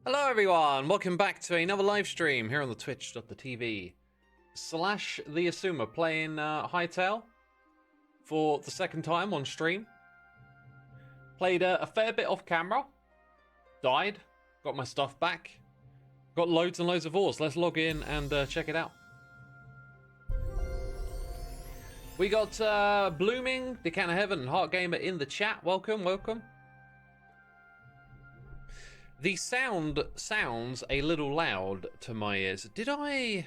Hello everyone, welcome back to another live stream here on the twitch.tv / the Xisuma playing Hytale for the second time on stream. Played a fair bit off camera, died, got my stuff back, got loads and loads of ores. Let's log in and check it out. We got Blooming, Decana Heaven and Heart Gamer in the chat. Welcome, welcome. The sound sounds a little loud to my ears. Did I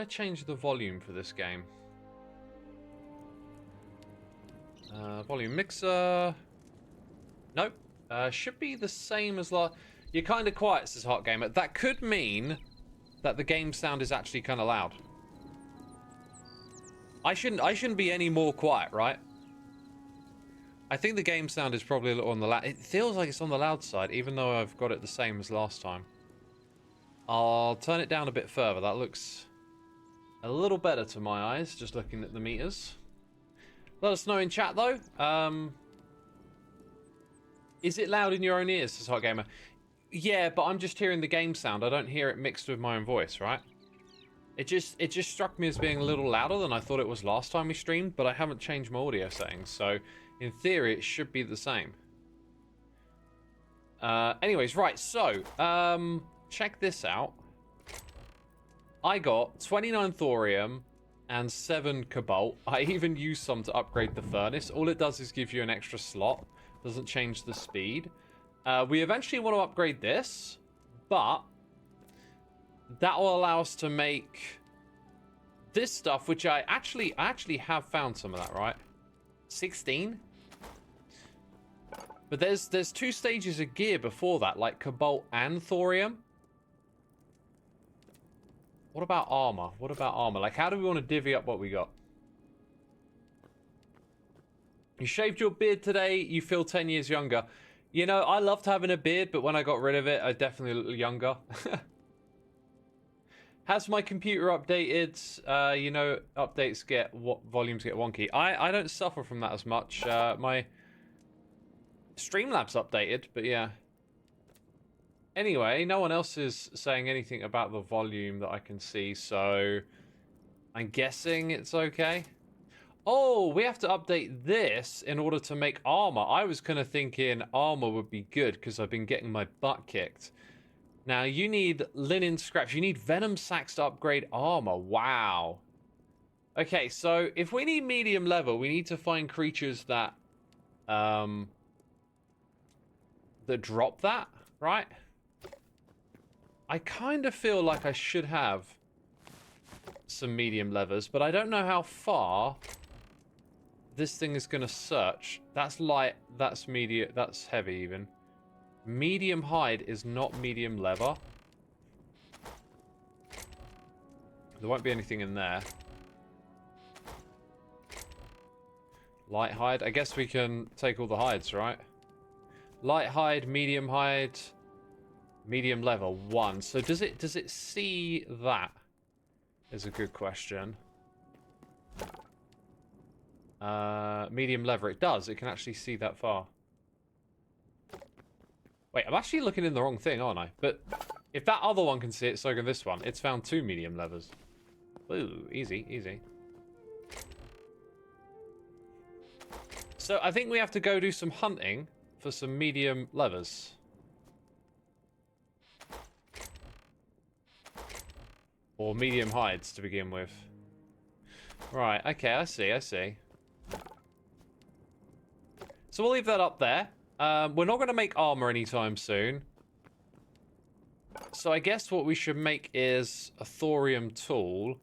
change the volume for this game? Volume mixer. Nope. Should be the same as last. You're kind of quiet, says Hot Gamer. That could mean that the game sound is actually kind of loud. I shouldn't be any more quiet, right? I think the game sound is probably a little on the loud. It feels like it's on the loud side, even though I've got it the same as last time. I'll turn it down a bit further. That looks a little better to my eyes, just looking at the meters. Let us know in chat, though. Is it loud in your own ears, says Hot Gamer? Yeah, but I'm just hearing the game sound. I don't hear it mixed with my own voice, right? It just struck me as being a little louder than I thought it was last time we streamed, but I haven't changed my audio settings, so in theory it should be the same. Anyways, right, so check this out. I got 29 thorium and 7 cobalt. I even used some to upgrade the furnace. All it does is give you an extra slot. Doesn't change the speed. We eventually want to upgrade this, but that will allow us to make this stuff, which I actually have found some of that, right? 16? But there's 2 stages of gear before that, like cobalt and thorium. What about armor? What about armor? Like, how do we want to divvy up what we got? You shaved your beard today, you feel 10 years younger. You know, I loved having a beard, but when I got rid of it, I definitely looked younger. Has my computer updated? You know, updates volumes get wonky. I don't suffer from that as much. My Streamlabs updated, but yeah. Anyway, no one else is saying anything about the volume that I can see, so I'm guessing it's okay. Oh, we have to update this in order to make armor. I was kind of thinking armor would be good because I've been getting my butt kicked. Now, you need linen scraps. You need venom sacks to upgrade armor. Wow. Okay, so if we need medium level, we need to find creatures that drop that, right? I kind of feel like I should have some medium levers, but I don't know how far this thing is going to search. That's light, that's medium, that's heavy even. Medium hide is not medium leather. There won't be anything in there. Light hide. I guess we can take all the hides, right? Light hide, medium leather 1. So does it see that? Is a good question. Medium leather. It does. It can actually see that far. Wait, I'm actually looking in the wrong thing, aren't I? But if that other one can see it, so can this one. It's found 2 medium levers. Ooh, easy, easy. So I think we have to go do some hunting for some medium levers. Or medium hides to begin with. Right, okay, I see. So we'll leave that up there. We're not going to make armor anytime soon. So I guess what we should make is a thorium tool.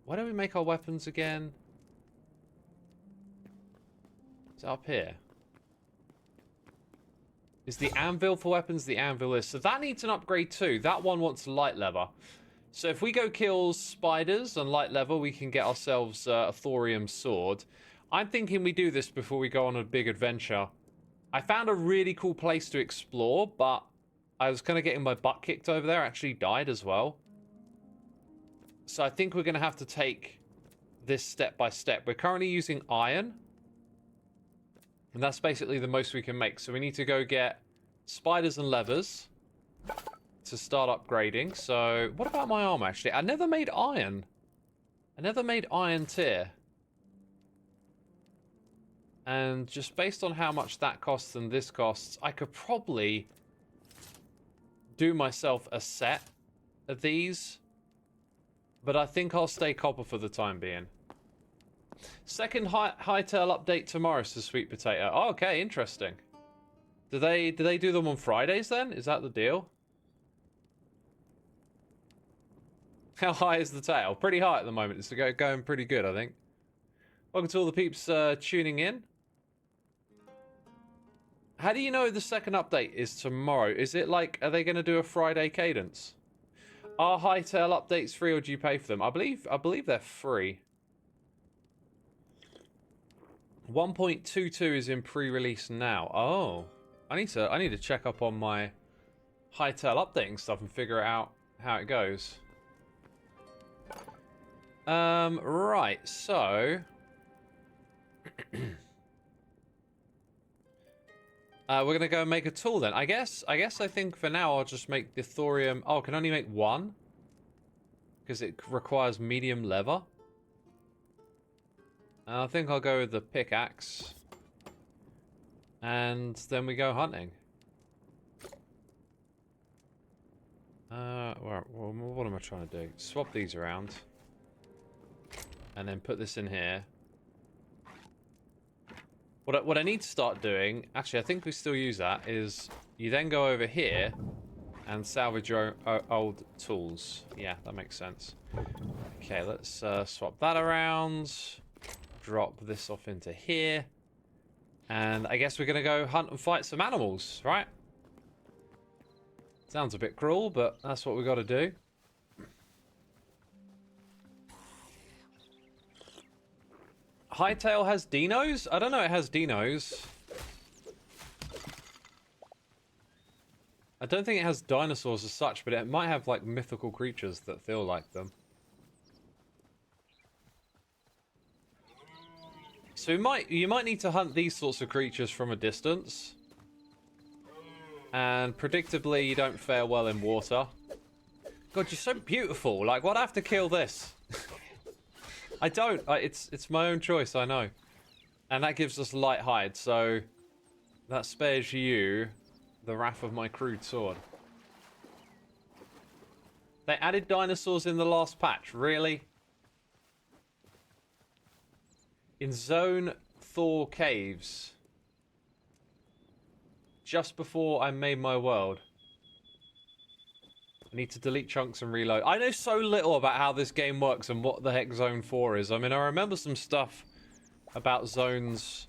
Why don't we make our weapons again? Is it up here? Is the anvil for weapons? The anvil is. So that needs an upgrade too. That one wants light leather. So if we go kill spiders on light level, we can get ourselves a thorium sword. I'm thinking we do this before we go on a big adventure. I found a really cool place to explore, but I was kind of getting my butt kicked over there. I actually died as well. So I think we're going to have to take this step by step. We're currently using iron. And that's basically the most we can make. So we need to go get spiders and levers to start upgrading. So, what about my armor, actually? I never made iron. I never made iron tier. And just based on how much that costs and this costs, I could probably do myself a set of these. But I think I'll stay copper for the time being. Second Hytale update tomorrow, says Sweet Potato. Oh, okay, interesting. Do they do them on Fridays then? Is that the deal? How high is the tail? Pretty high at the moment. It's going pretty good, I think. Welcome to all the peeps tuning in. How do you know the second update is tomorrow? Is it like, are they going to do a Friday cadence? Are Hytale updates free or do you pay for them? I believe they're free. 1.22 is in pre-release now. Oh, I need to check up on my Hytale updating stuff and figure out how it goes. Right, so we're gonna go and make a tool then. I think for now I'll just make the thorium. Oh, I can only make one because it requires medium leather. I think I'll go with the pickaxe, and then we go hunting. What am I trying to do? Swap these around, and then put this in here. What I need to start doing, actually, I think we still use that, is you then go over here and salvage your old tools. Yeah, that makes sense. Okay, let's swap that around. Drop this off into here. And I guess we're going to go hunt and fight some animals, right? Sounds a bit cruel, but that's what we got to do. Hytale has dinos? I don't know it has dinos. I don't think it has dinosaurs as such, but it might have like mythical creatures that feel like them. So you might need to hunt these sorts of creatures from a distance. And predictably you don't fare well in water. God, you're so beautiful. Like, why'd I have to kill this? I don't. It's my own choice, I know. And that gives us light hide, so that spares you the wrath of my crude sword. They added dinosaurs in the last patch, really? In Zone Thor Caves. Just before I made my world. I need to delete chunks and reload. I know so little about how this game works and what the heck Zone 4 is. I mean, I remember some stuff about zones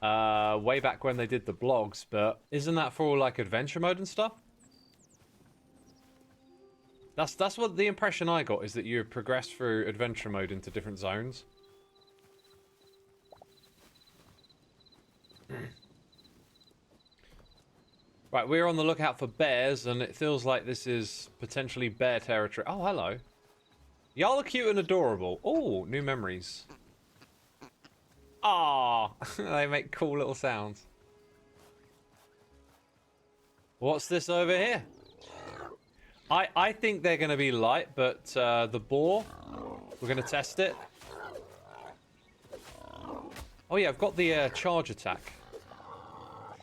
way back when they did the blogs, but isn't that for all, like, adventure mode and stuff? That's what the impression I got, is that you progress through adventure mode into different zones. Right, we're on the lookout for bears, and it feels like this is potentially bear territory. Oh, hello. Y'all are cute and adorable. Oh, new memories. Ah, they make cool little sounds. What's this over here? I think they're going to be light, but the boar, we're going to test it. Oh yeah, I've got the charge attack.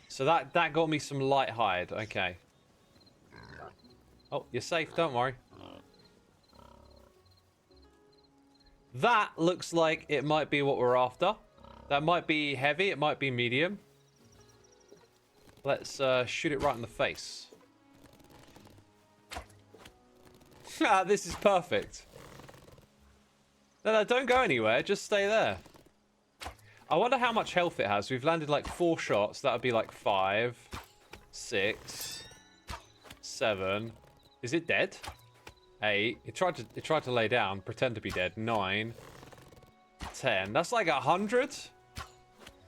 So that got me some light hide. Okay. Oh, you're safe. Don't worry. That looks like it might be what we're after. That might be heavy. It might be medium. Let's shoot it right in the face. This is perfect. No, don't go anywhere. Just stay there. I wonder how much health it has. We've landed like 4 shots. That would be like 5, 6, 7. Is it dead? 8. It tried to lay down, pretend to be dead. 9, 10. That's like 100,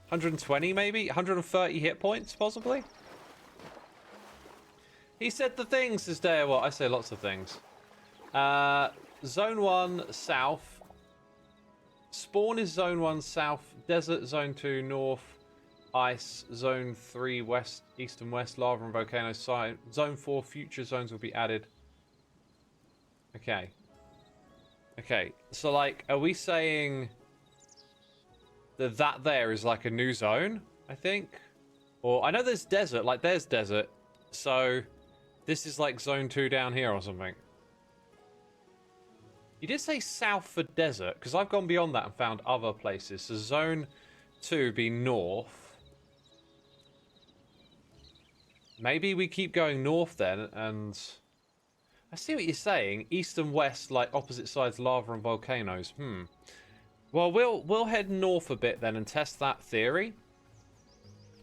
120 maybe, 130 hit points possibly. He said the things, says Dare. Well, I say lots of things. Zone 1 south. Spawn is Zone 1 south, Desert Zone 2 north, ice. Zone 3 west, east and west, lava and volcano side. Zone 4 future zones will be added. Okay. Okay, so like, are we saying that there is like a new zone, I think? Or, I know there's desert, like there's desert. So, this is like zone 2 down here or something. You did say south for desert, because I've gone beyond that and found other places. So zone 2 be north. Maybe we keep going north then, and... I see what you're saying. East and west, like opposite sides, lava and volcanoes. Well, we'll head north a bit then and test that theory.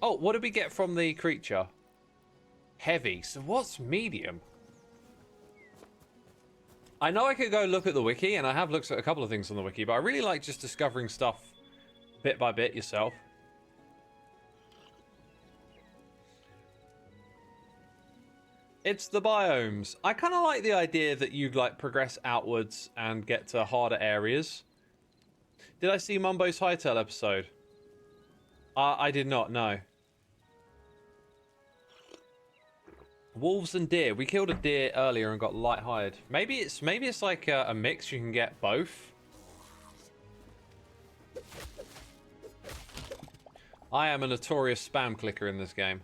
Oh, what did we get from the creature? Heavy. So what's medium? I know I could go look at the wiki, and I have looked at a couple of things on the wiki, but I really like just discovering stuff bit by bit yourself. It's the biomes. I kind of like the idea that you like progress outwards and get to harder areas. Did I see Mumbo's Hytale episode? I did not, no. Wolves and deer. We killed a deer earlier and got light-hired. Maybe it's like a mix. You can get both. I am a notorious spam clicker in this game.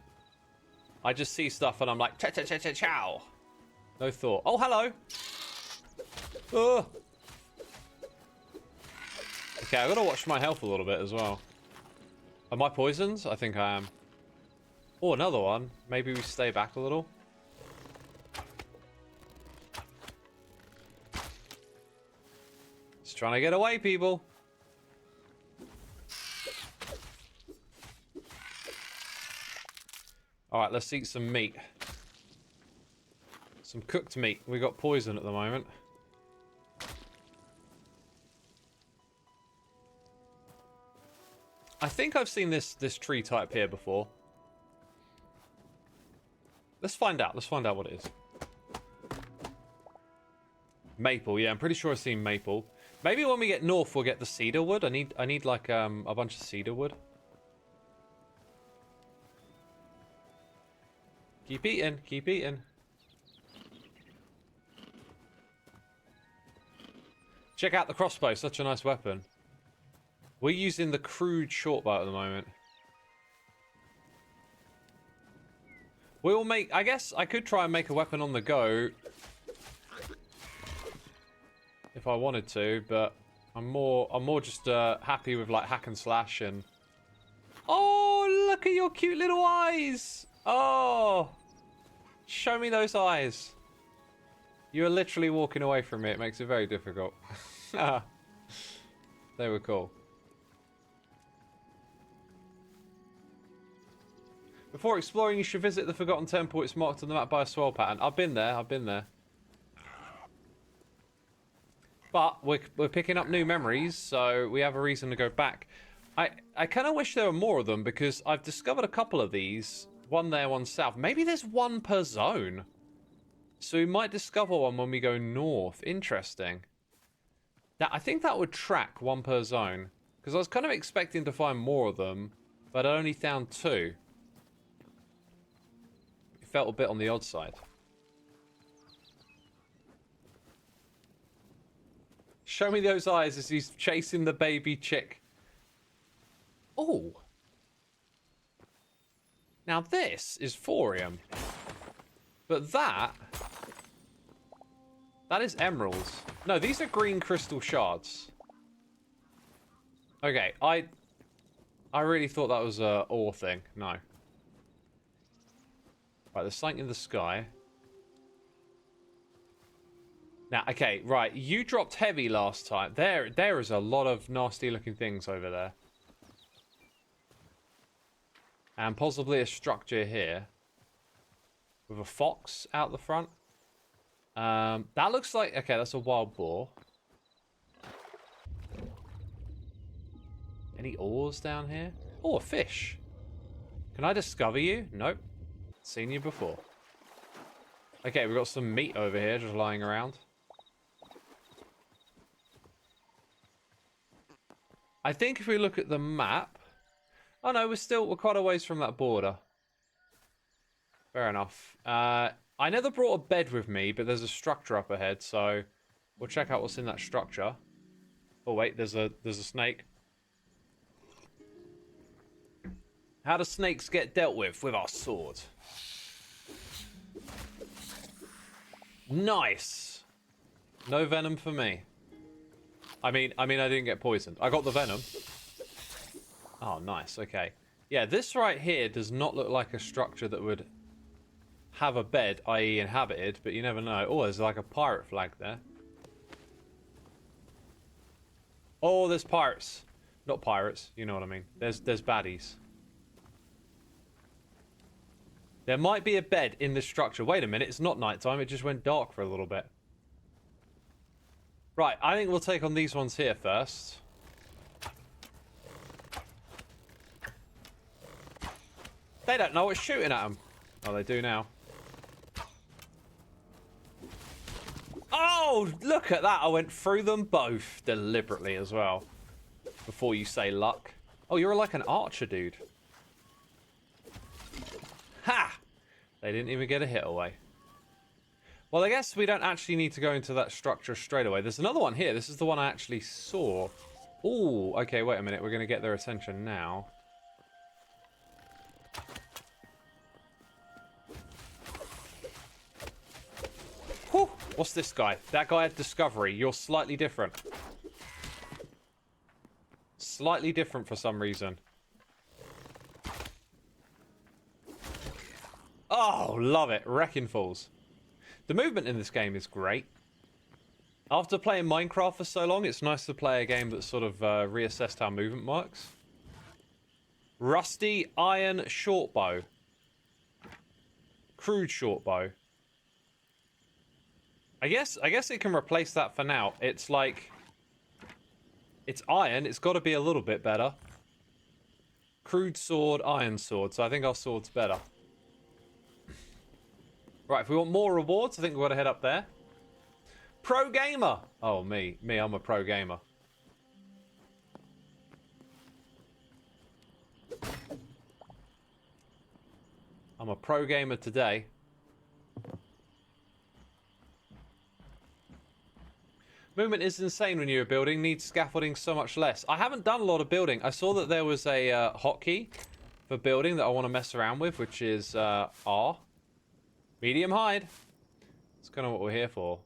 I just see stuff and I'm like, cha-cha-cha-cha-chow. No thought. Oh, hello. Oh. Okay, I've got to watch my health a little bit as well. Am I poisoned? I think I am. Oh, another one. Maybe we stay back a little. Just trying to get away, people. Alright, let's eat some meat. Some cooked meat. We got poison at the moment. I think I've seen this tree type here before. Let's find out. Let's find out what it is. Maple, yeah, I'm pretty sure I've seen maple. Maybe when we get north, we'll get the cedar wood. I need like a bunch of cedar wood. Keep eating, keep eating. Check out the crossbow, such a nice weapon. We're using the crude shortbow at the moment. We'll make, I guess I could try and make a weapon on the go. If I wanted to, but I'm more just happy with like hack and slash and... Oh, look at your cute little eyes! Oh! Show me those eyes. You are literally walking away from me. It makes it very difficult. They were cool. Before exploring, you should visit the Forgotten Temple. It's marked on the map by a swirl pattern. I've been there. I've been there. But we're picking up new memories, so we have a reason to go back. I kind of wish there were more of them, because I've discovered a couple of these. One there, one south. Maybe there's one per zone. So we might discover one when we go north. Interesting. I think that would track one per zone. Because I was kind of expecting to find more of them, but I only found 2. It felt a bit on the odd side. Show me those eyes as he's chasing the baby chick. Oh. Now this is thorium. But that is emeralds. No, these are green crystal shards. Okay, I really thought that was a ore thing. No. Right, there's something in the sky. Now, okay, right. You dropped heavy last time. There is a lot of nasty looking things over there. And possibly a structure here. With a fox out the front. That looks like... Okay, that's a wild boar. Any ores down here? Oh, a fish. Can I discover you? Nope. Seen you before. Okay, we've got some meat over here just lying around. I think if we look at the map... Oh no, we're quite a ways from that border. Fair enough. I never brought a bed with me, but there's a structure up ahead, so we'll check out what's in that structure. Oh wait, there's a snake. How do snakes get dealt with our sword? Nice. No venom for me. I mean I didn't get poisoned. I got the venom. Oh, nice. Okay. Yeah, this right here does not look like a structure that would have a bed, i.e. inhabited, but you never know. Oh, there's like a pirate flag there. Oh, there's pirates. Not pirates, you know what I mean. There's baddies. There might be a bed in this structure. Wait a minute, it's not nighttime, it just went dark for a little bit. Right, I think we'll take on these ones here first. They don't know what's shooting at them. Oh, they do now. Oh, look at that. I went through them both deliberately as well. Before you say luck. Oh, you're like an archer, dude. Ha! They didn't even get a hit away. Well, I guess we don't actually need to go into that structure straight away. There's another one here. This is the one I actually saw. Ooh, okay, wait a minute. We're going to get their attention now. Whew. What's this guy? That guy had discovery. You're slightly different. Slightly different for some reason. Oh, love it. Wrecking Falls. The movement in this game is great. After playing Minecraft for so long, it's nice to play a game that sort of reassessed how movement works. Rusty iron shortbow. Crude shortbow. I guess it can replace that for now. It's like... It's iron. It's got to be a little bit better. Crude sword, iron sword. So I think our sword's better. Right, if we want more rewards, I think we've got to head up there. Pro gamer! Oh, me, I'm a pro gamer. I'm a pro gamer today. Movement is insane when you're building. Needs scaffolding so much less. I haven't done a lot of building. I saw that there was a hotkey for building that I want to mess around with, which is R. Medium hide. That's kind of what we're here for.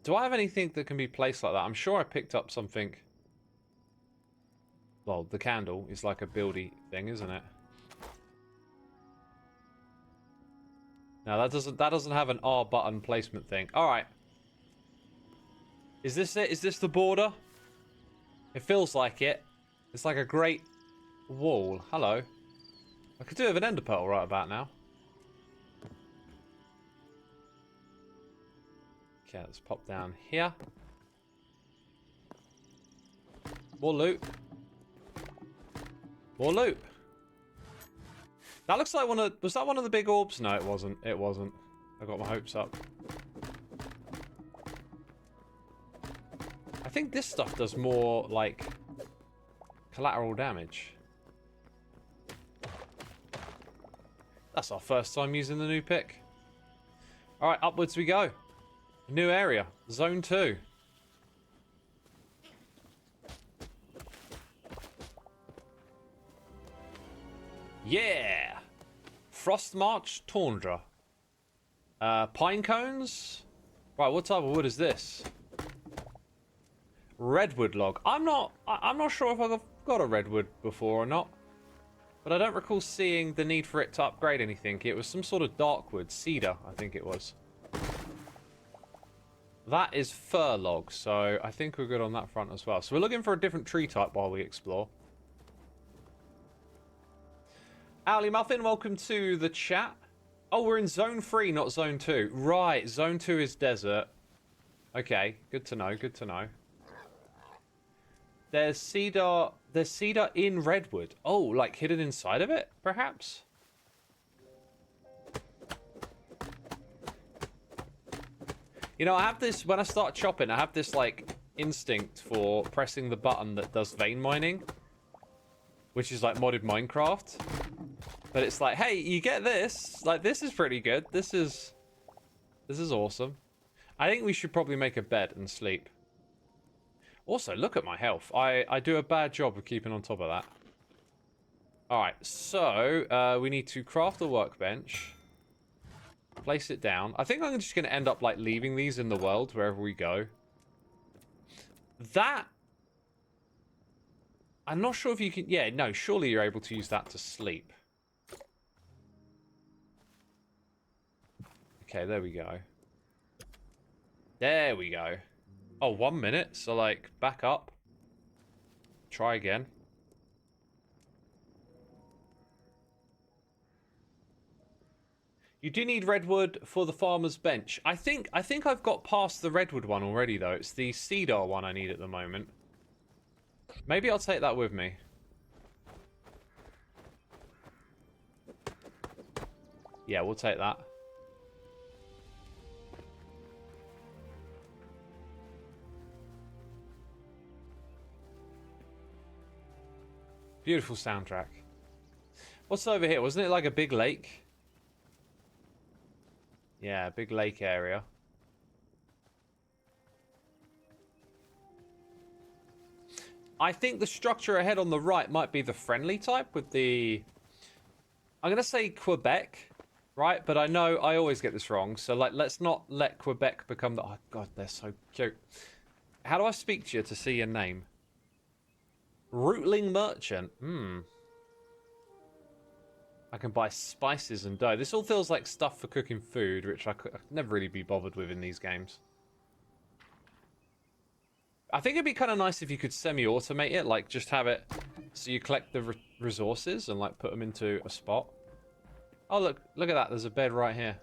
Do I have anything that can be placed like that? I'm sure I picked up something. Well, the candle is like a buildy thing, isn't it? No, that doesn't have an R button placement thing. All right. Is this it? Is this the border? It feels like it. It's like a great wall. Hello. I could do with an ender pearl right about now. Okay, let's pop down here. More loot. More loot. That looks like one of... Was that one of the big orbs? No, it wasn't. It wasn't. I got my hopes up. I think this stuff does more, like, collateral damage. That's our first time using the new pick. Alright, upwards we go. New area. Zone 2. Yeah! Frost March Tundra. Pine cones? Right, what type of wood is this? Redwood log. I'm not sure if I've got a redwood before or not. But I don't recall seeing the need for it to upgrade anything. It was some sort of dark wood. Cedar, I think it was. That is fir log, so I think we're good on that front as well. So we're looking for a different tree type while we explore. Owly Muffin, welcome to the chat. Oh, we're in Zone 3, not Zone 2. Right, Zone 2 is desert. Okay, good to know, good to know. There's cedar in redwood. Oh, like hidden inside of it, perhaps? You know, I have this, when I start chopping, I have this, like, instinct for pressing the button that does vein mining. which is like modded Minecraft. But it's like, hey, you get this. Like, this is pretty good. This is awesome. I think we should probably make a bed and sleep. Also, look at my health. I do a bad job of keeping on top of that. Alright, so we need to craft a workbench. Place it down. I think I'm just going to end up, like, leaving these in the world wherever we go. That... I'm not sure if you can... Yeah, no, surely you're able to use that to sleep. Okay, there we go. There we go. Oh, 1 minute. So, like, back up. Try again. You do need redwood for the farmer's bench. I think I've got past the redwood one already, though. It's the cedar one I need at the moment. Maybe I'll take that with me. Yeah, we'll take that. Beautiful soundtrack. What's over here? Wasn't it like a big lake? Yeah, big lake area. I think the structure ahead on the right might be the friendly type with the... I'm going to say Quebec, right? But I know I always get this wrong. So, like, let's not let Quebec become the... Oh, God, they're so cute. How do I speak to you to see your name? Rootling Merchant. I can buy spices and dough. This all feels like stuff for cooking food, which I could never really be bothered with in these games. I think it'd be kind of nice if you could semi-automate it, like just have it so you collect the resources and like put them into a spot. Oh, look at that. There's a bed right here.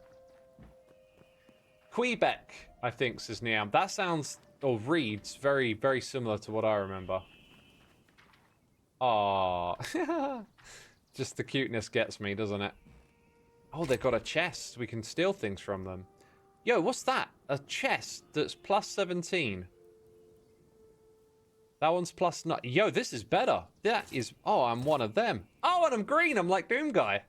Quebec, I think, says Niam. That sounds, or reads, very, very similar to what I remember. Aww. Just the cuteness gets me, doesn't it? Oh, they've got a chest. We can steal things from them. Yo, what's that? A chest that's plus 17. That one's plus 9. Yo, this is better. That is... Oh, I'm one of them. Oh, and I'm green. I'm like Doom Guy.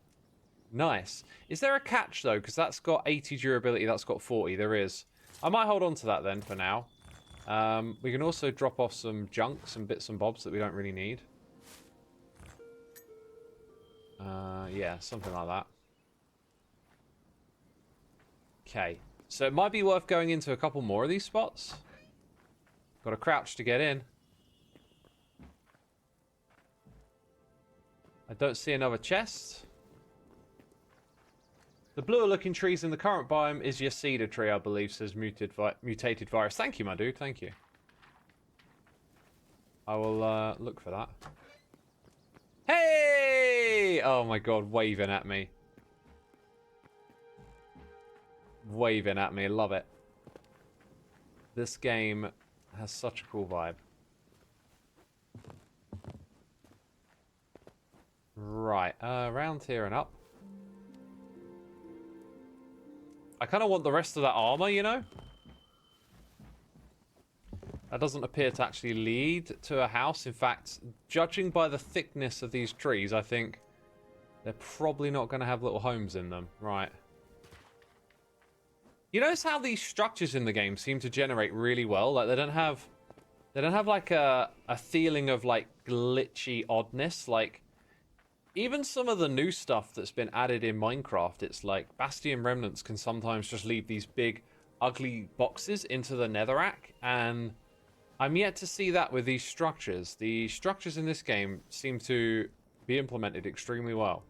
Nice. Is there a catch, though? Because that's got 80 durability. That's got 40. There is. I might hold on to that, then, for now. We can also drop off some junk, some bits and bobs that we don't really need. Yeah, something like that. Okay. So it might be worth going into a couple more of these spots. Got to crouch to get in. I don't see another chest. The bluer looking trees in the current biome is your cedar tree, I believe, says mutated virus. Thank you, my dude. Thank you. I will look for that. Hey! Oh my god, waving at me. Waving at me. Love it. This game has such a cool vibe. Right, around here and up. I kind of want the rest of that armor, you know? That doesn't appear to actually lead to a house. In fact, judging by the thickness of these trees, I think they're probably not going to have little homes in them. Right. You notice how these structures in the game seem to generate really well? Like, they don't have like a feeling of, like, glitchy oddness. Like, even some of the new stuff that's been added in Minecraft, it's like Bastion Remnants can sometimes just leave these big, ugly boxes into the netherrack, and I'm yet to see that with these structures. The structures in this game seem to be implemented extremely well.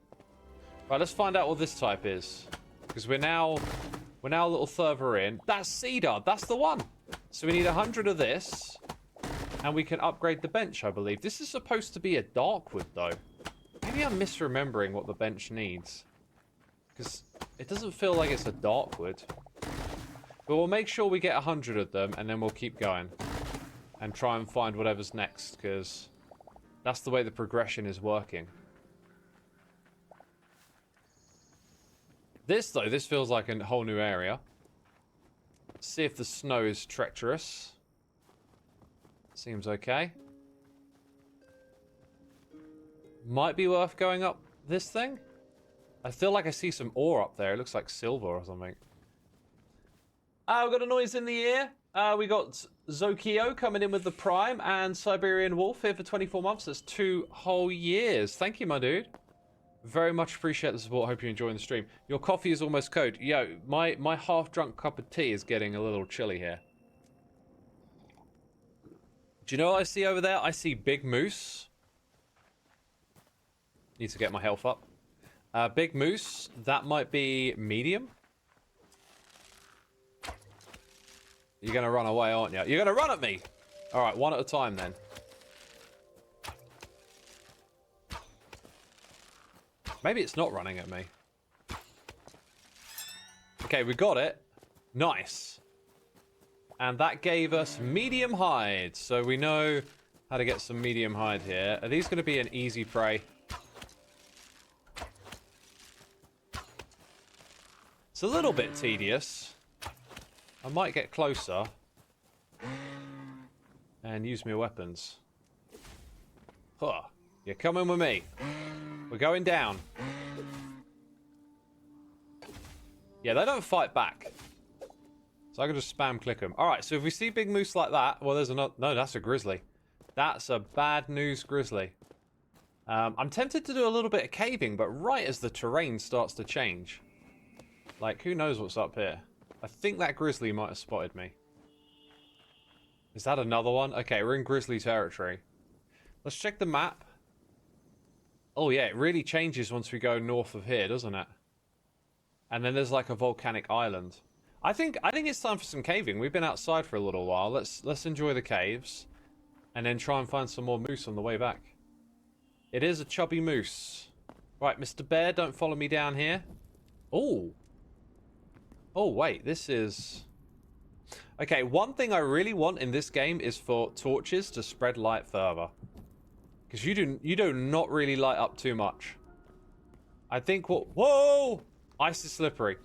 Right, let's find out what this type is, because we're now a little further in. That's cedar. That's the one. So we need 100 of this, and we can upgrade the bench, I believe. This is supposed to be a darkwood, though. Maybe I'm misremembering what the bench needs, because it doesn't feel like it's a darkwood. But we'll make sure we get 100 of them, and then we'll keep going and try and find whatever's next, because that's the way the progression is working. This, though, this feels like a whole new area. See if the snow is treacherous. Seems okay. Might be worth going up this thing. I feel like I see some ore up there. It looks like silver or something. We've got a noise in the ear. We got Zokio coming in with the Prime and Siberian Wolf here for 24 months. That's 2 whole years. Thank you, my dude. Very much appreciate the support. Hope you're enjoying the stream. Your coffee is almost cold. Yo, my half-drunk cup of tea is getting a little chilly here. Do you know what I see over there? I see Big Moose. Need to get my health up. Big Moose, that might be medium. You're going to run away, aren't you? You're going to run at me! Alright, one at a time then. Maybe it's not running at me. Okay, we got it. Nice. And that gave us medium hide. So we know how to get some medium hide here. Are these going to be an easy prey? It's a little bit tedious. I might get closer and use my weapons. Huh. You're coming with me. We're going down. Yeah, they don't fight back. So I can just spam click them. Alright, so if we see Big Moose like that... Well, there's another... No, that's a grizzly. That's a bad news grizzly. I'm tempted to do a little bit of caving, but right as the terrain starts to change. Like, who knows what's up here? I think that grizzly might have spotted me. Is that another one? Okay, we're in grizzly territory. Let's check the map. Oh yeah, it really changes once we go north of here, doesn't it? And then there's like a volcanic island. I think it's time for some caving. We've been outside for a little while. Let's enjoy the caves. And then try and find some more moose on the way back. It is a chubby moose. Right, Mr. Bear, don't follow me down here. Oh. Oh, wait, this is... Okay, one thing I really want in this game is for torches to spread light further. Because you do not really light up too much. I think what... Whoa! Ice is slippery.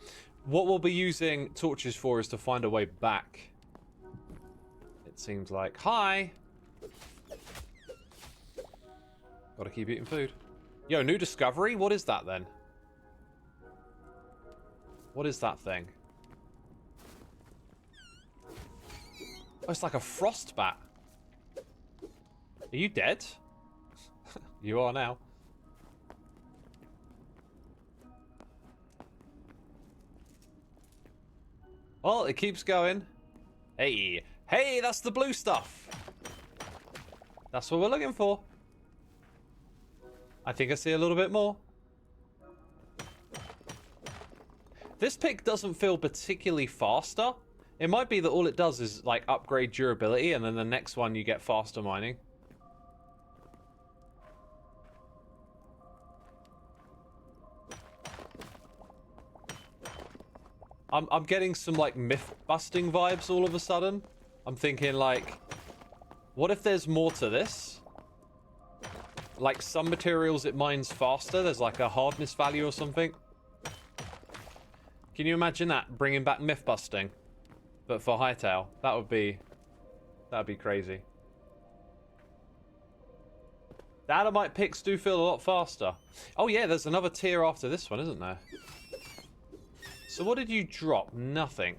What we'll be using torches for is to find a way back. It seems like. Hi! Gotta keep eating food. Yo, new discovery? What is that then? What is that thing? Oh, it's like a frost bat. Are you dead? You are now. Well, it keeps going. Hey. Hey, that's the blue stuff. That's what we're looking for. I think I see a little bit more. This pick doesn't feel particularly faster. It might be that all it does is, like, upgrade durability, and then the next one you get faster mining. I'm getting some, like, myth-busting vibes all of a sudden. I'm thinking, like, what if there's more to this? Like, some materials it mines faster. There's, like, a hardness value or something. Can you imagine that? Bringing back myth-busting. But for Hytale. That'd be crazy. Dynamite picks do feel a lot faster. Oh, yeah, there's another tier after this one, isn't there? So what did you drop? Nothing.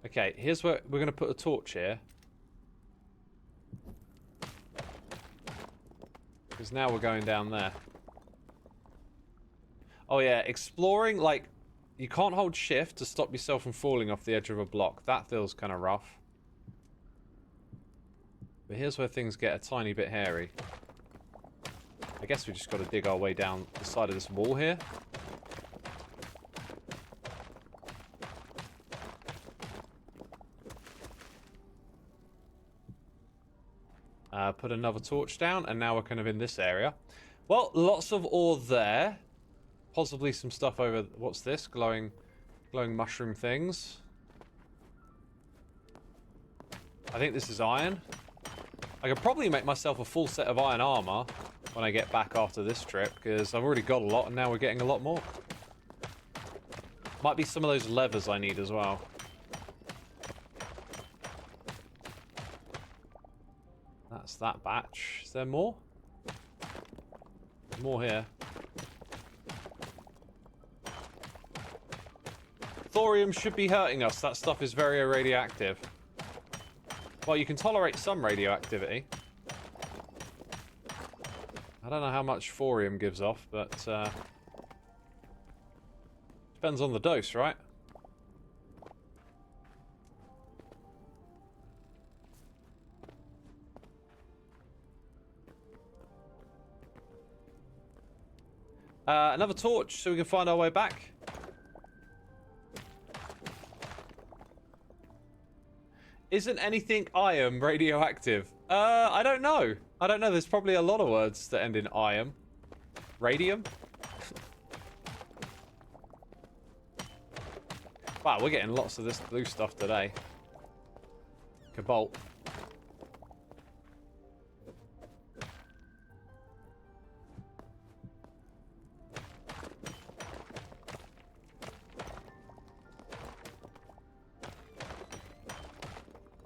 Okay, here's where we're going to put a torch here. Because now we're going down there. Oh yeah, exploring, like, you can't hold shift to stop yourself from falling off the edge of a block. That feels kind of rough. But here's where things get a tiny bit hairy. I guess we just got to dig our way down the side of this wall here. Put another torch down, and now we're kind of in this area. Well, lots of ore there. Possibly some stuff over... What's this? Glowing mushroom things. I think this is iron. I could probably make myself a full set of iron armor when I get back after this trip, because I've already got a lot, and now we're getting a lot more. Might be some of those levers I need as well. That's that batch. Is there more? more here. Thorium should be hurting us. That stuff is very radioactive. Well, you can tolerate some radioactivity. I don't know how much thorium gives off, but depends on the dose, right? Another torch so we can find our way back. Isn't anything iron radioactive? I don't know. I don't know. There's probably a lot of words that end in iron. Radium? Wow, we're getting lots of this blue stuff today. Cobalt.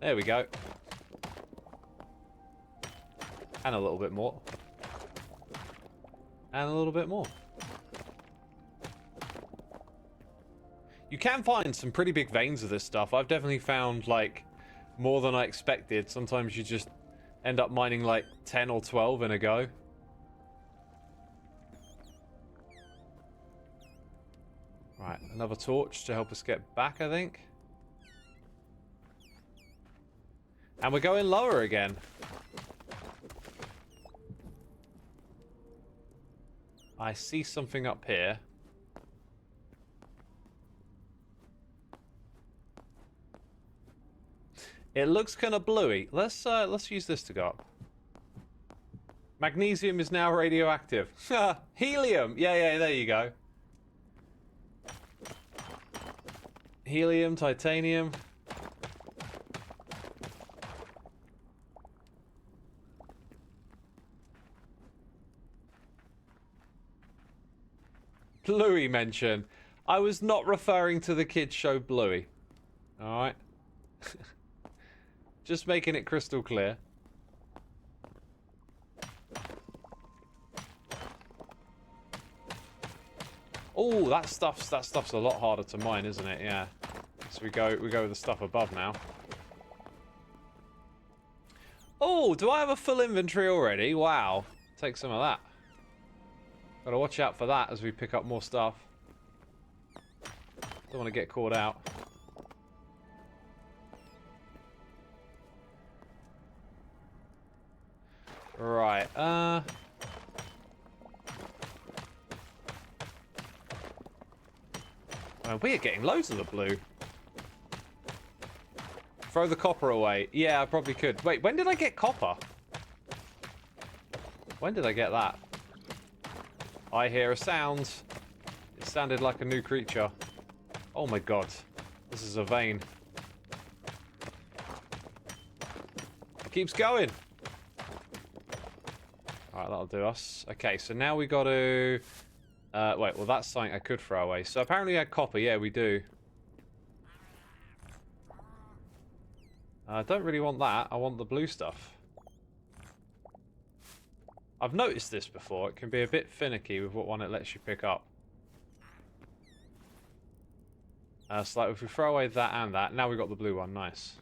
There we go. And a little bit more. And a little bit more. You can find some pretty big veins of this stuff. I've definitely found, like, more than I expected. Sometimes you just end up mining, like, 10 or 12 in a go. Right, another torch to help us get back, I think. And we're going lower again. I see something up here. It looks kind of bluey. Let's use this to go up. Magnesium is now radioactive. Helium. Yeah, there you go. Helium, titanium. Bluey mention. I was not referring to the kids show Bluey. Alright. Just making it crystal clear. Oh, that stuff's a lot harder to mine, isn't it? Yeah. So we go with the stuff above now. Oh, do I have a full inventory already? Wow. Take some of that. Gotta watch out for that as we pick up more stuff. Don't want to get caught out. Right, we're getting loads of the blue. Throw the copper away. Yeah, I probably could. Wait, when did I get copper? When did I get that? I hear a sound. It sounded like a new creature. Oh my god. This is a vein. It keeps going. Alright, that'll do us. Okay, so now we got to... wait, well that's something I could throw away. So apparently I had copper. Yeah, we do. I don't really want that. I want the blue stuff. I've noticed this before. It can be a bit finicky with what one it lets you pick up. So like if we throw away that and that, now we've got the blue one. Nice.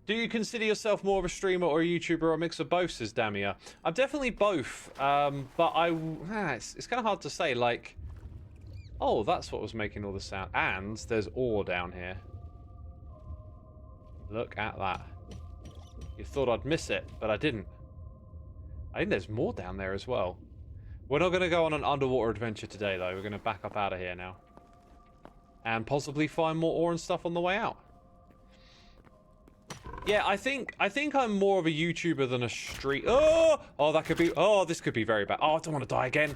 Do you consider yourself more of a streamer or a YouTuber or a mix of both, says Damia? I'm definitely both, but it's kind of hard to say, like... Oh, that's what was making all the sound. And there's ore down here. Look at that. You thought I'd miss it, but I didn't. I think there's more down there as well. We're not going to go on an underwater adventure today, though. We're going to back up out of here now. And possibly find more ore and stuff on the way out. Yeah, I think I'm more of a YouTuber than a street. Oh, that could be. Oh, this could be very bad. Oh, I don't want to die again.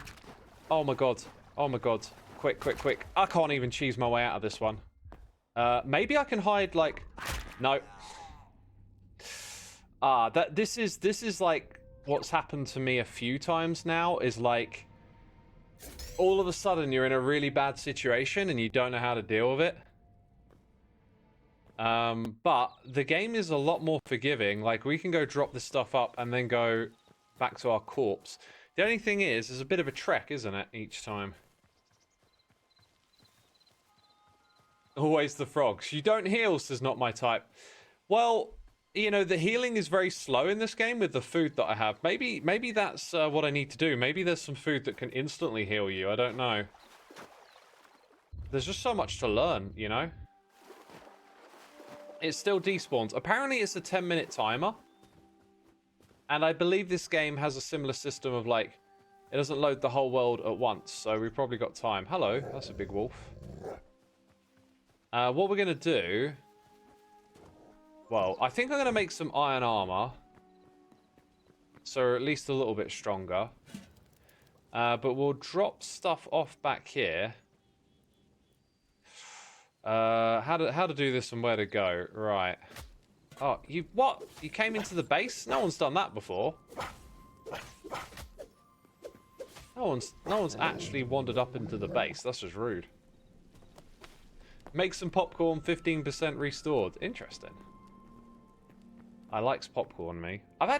Oh my god. Oh my god. Quick, quick, quick. I can't even cheese my way out of this one. Maybe I can hide like. No. This is like what's happened to me a few times now. Is like all of a sudden you're in a really bad situation and you don't know how to deal with it. But the game is a lot more forgiving. Like, we can go drop this stuff up and then go back to our corpse. The only thing is, there's a bit of a trek, isn't it, each time? Always the frogs. You don't heal, says Not My Type. Well, you know, the healing is very slow in this game with the food that I have. Maybe that's what I need to do. Maybe there's some food that can instantly heal you. I don't know. There's just so much to learn, you know? It still despawns. Apparently, it's a 10-minute timer. And I believe this game has a similar system of, like, it doesn't load the whole world at once. So we've probably got time. Hello, that's a big wolf. What we're going to do... Well, I think I'm going to make some iron armor. So we're at least a little bit stronger. But we'll drop stuff off back here. How to do this and where to go. Right. Oh, what? You came into the base? No one's done that before. No one's actually wandered up into the base. That's just rude. Make some popcorn, 15% restored. Interesting. I likes popcorn, me. I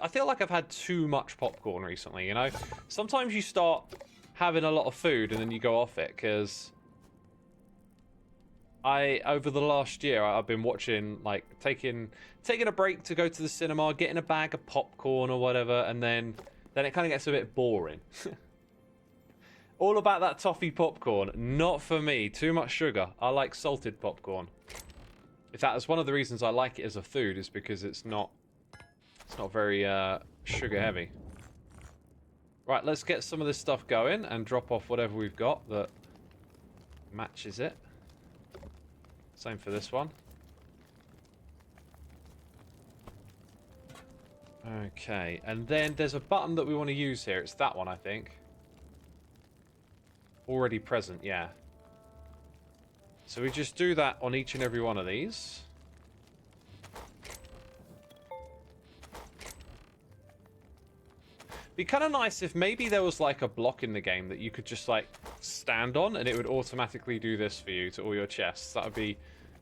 feel like I've had too much popcorn recently, you know? Sometimes you start having a lot of food and then you go off it, because over the last year, I've been watching, like, taking a break to go to the cinema, getting a bag of popcorn or whatever, and then it kind of gets a bit boring. All about that toffee popcorn. Not for me. Too much sugar. I like salted popcorn. In fact, that's one of the reasons I like it as a food, is because it's not very sugar heavy. Right, let's get some of this stuff going and drop off whatever we've got that matches it. Same for this one. Okay, and then there's a button that we want to use here. It's that one, I think. Already present, yeah. So we just do that on each and every one of these. Be kind of nice if maybe there was like a block in the game that you could just like stand on and it would automatically do this for you to all your chests. That would be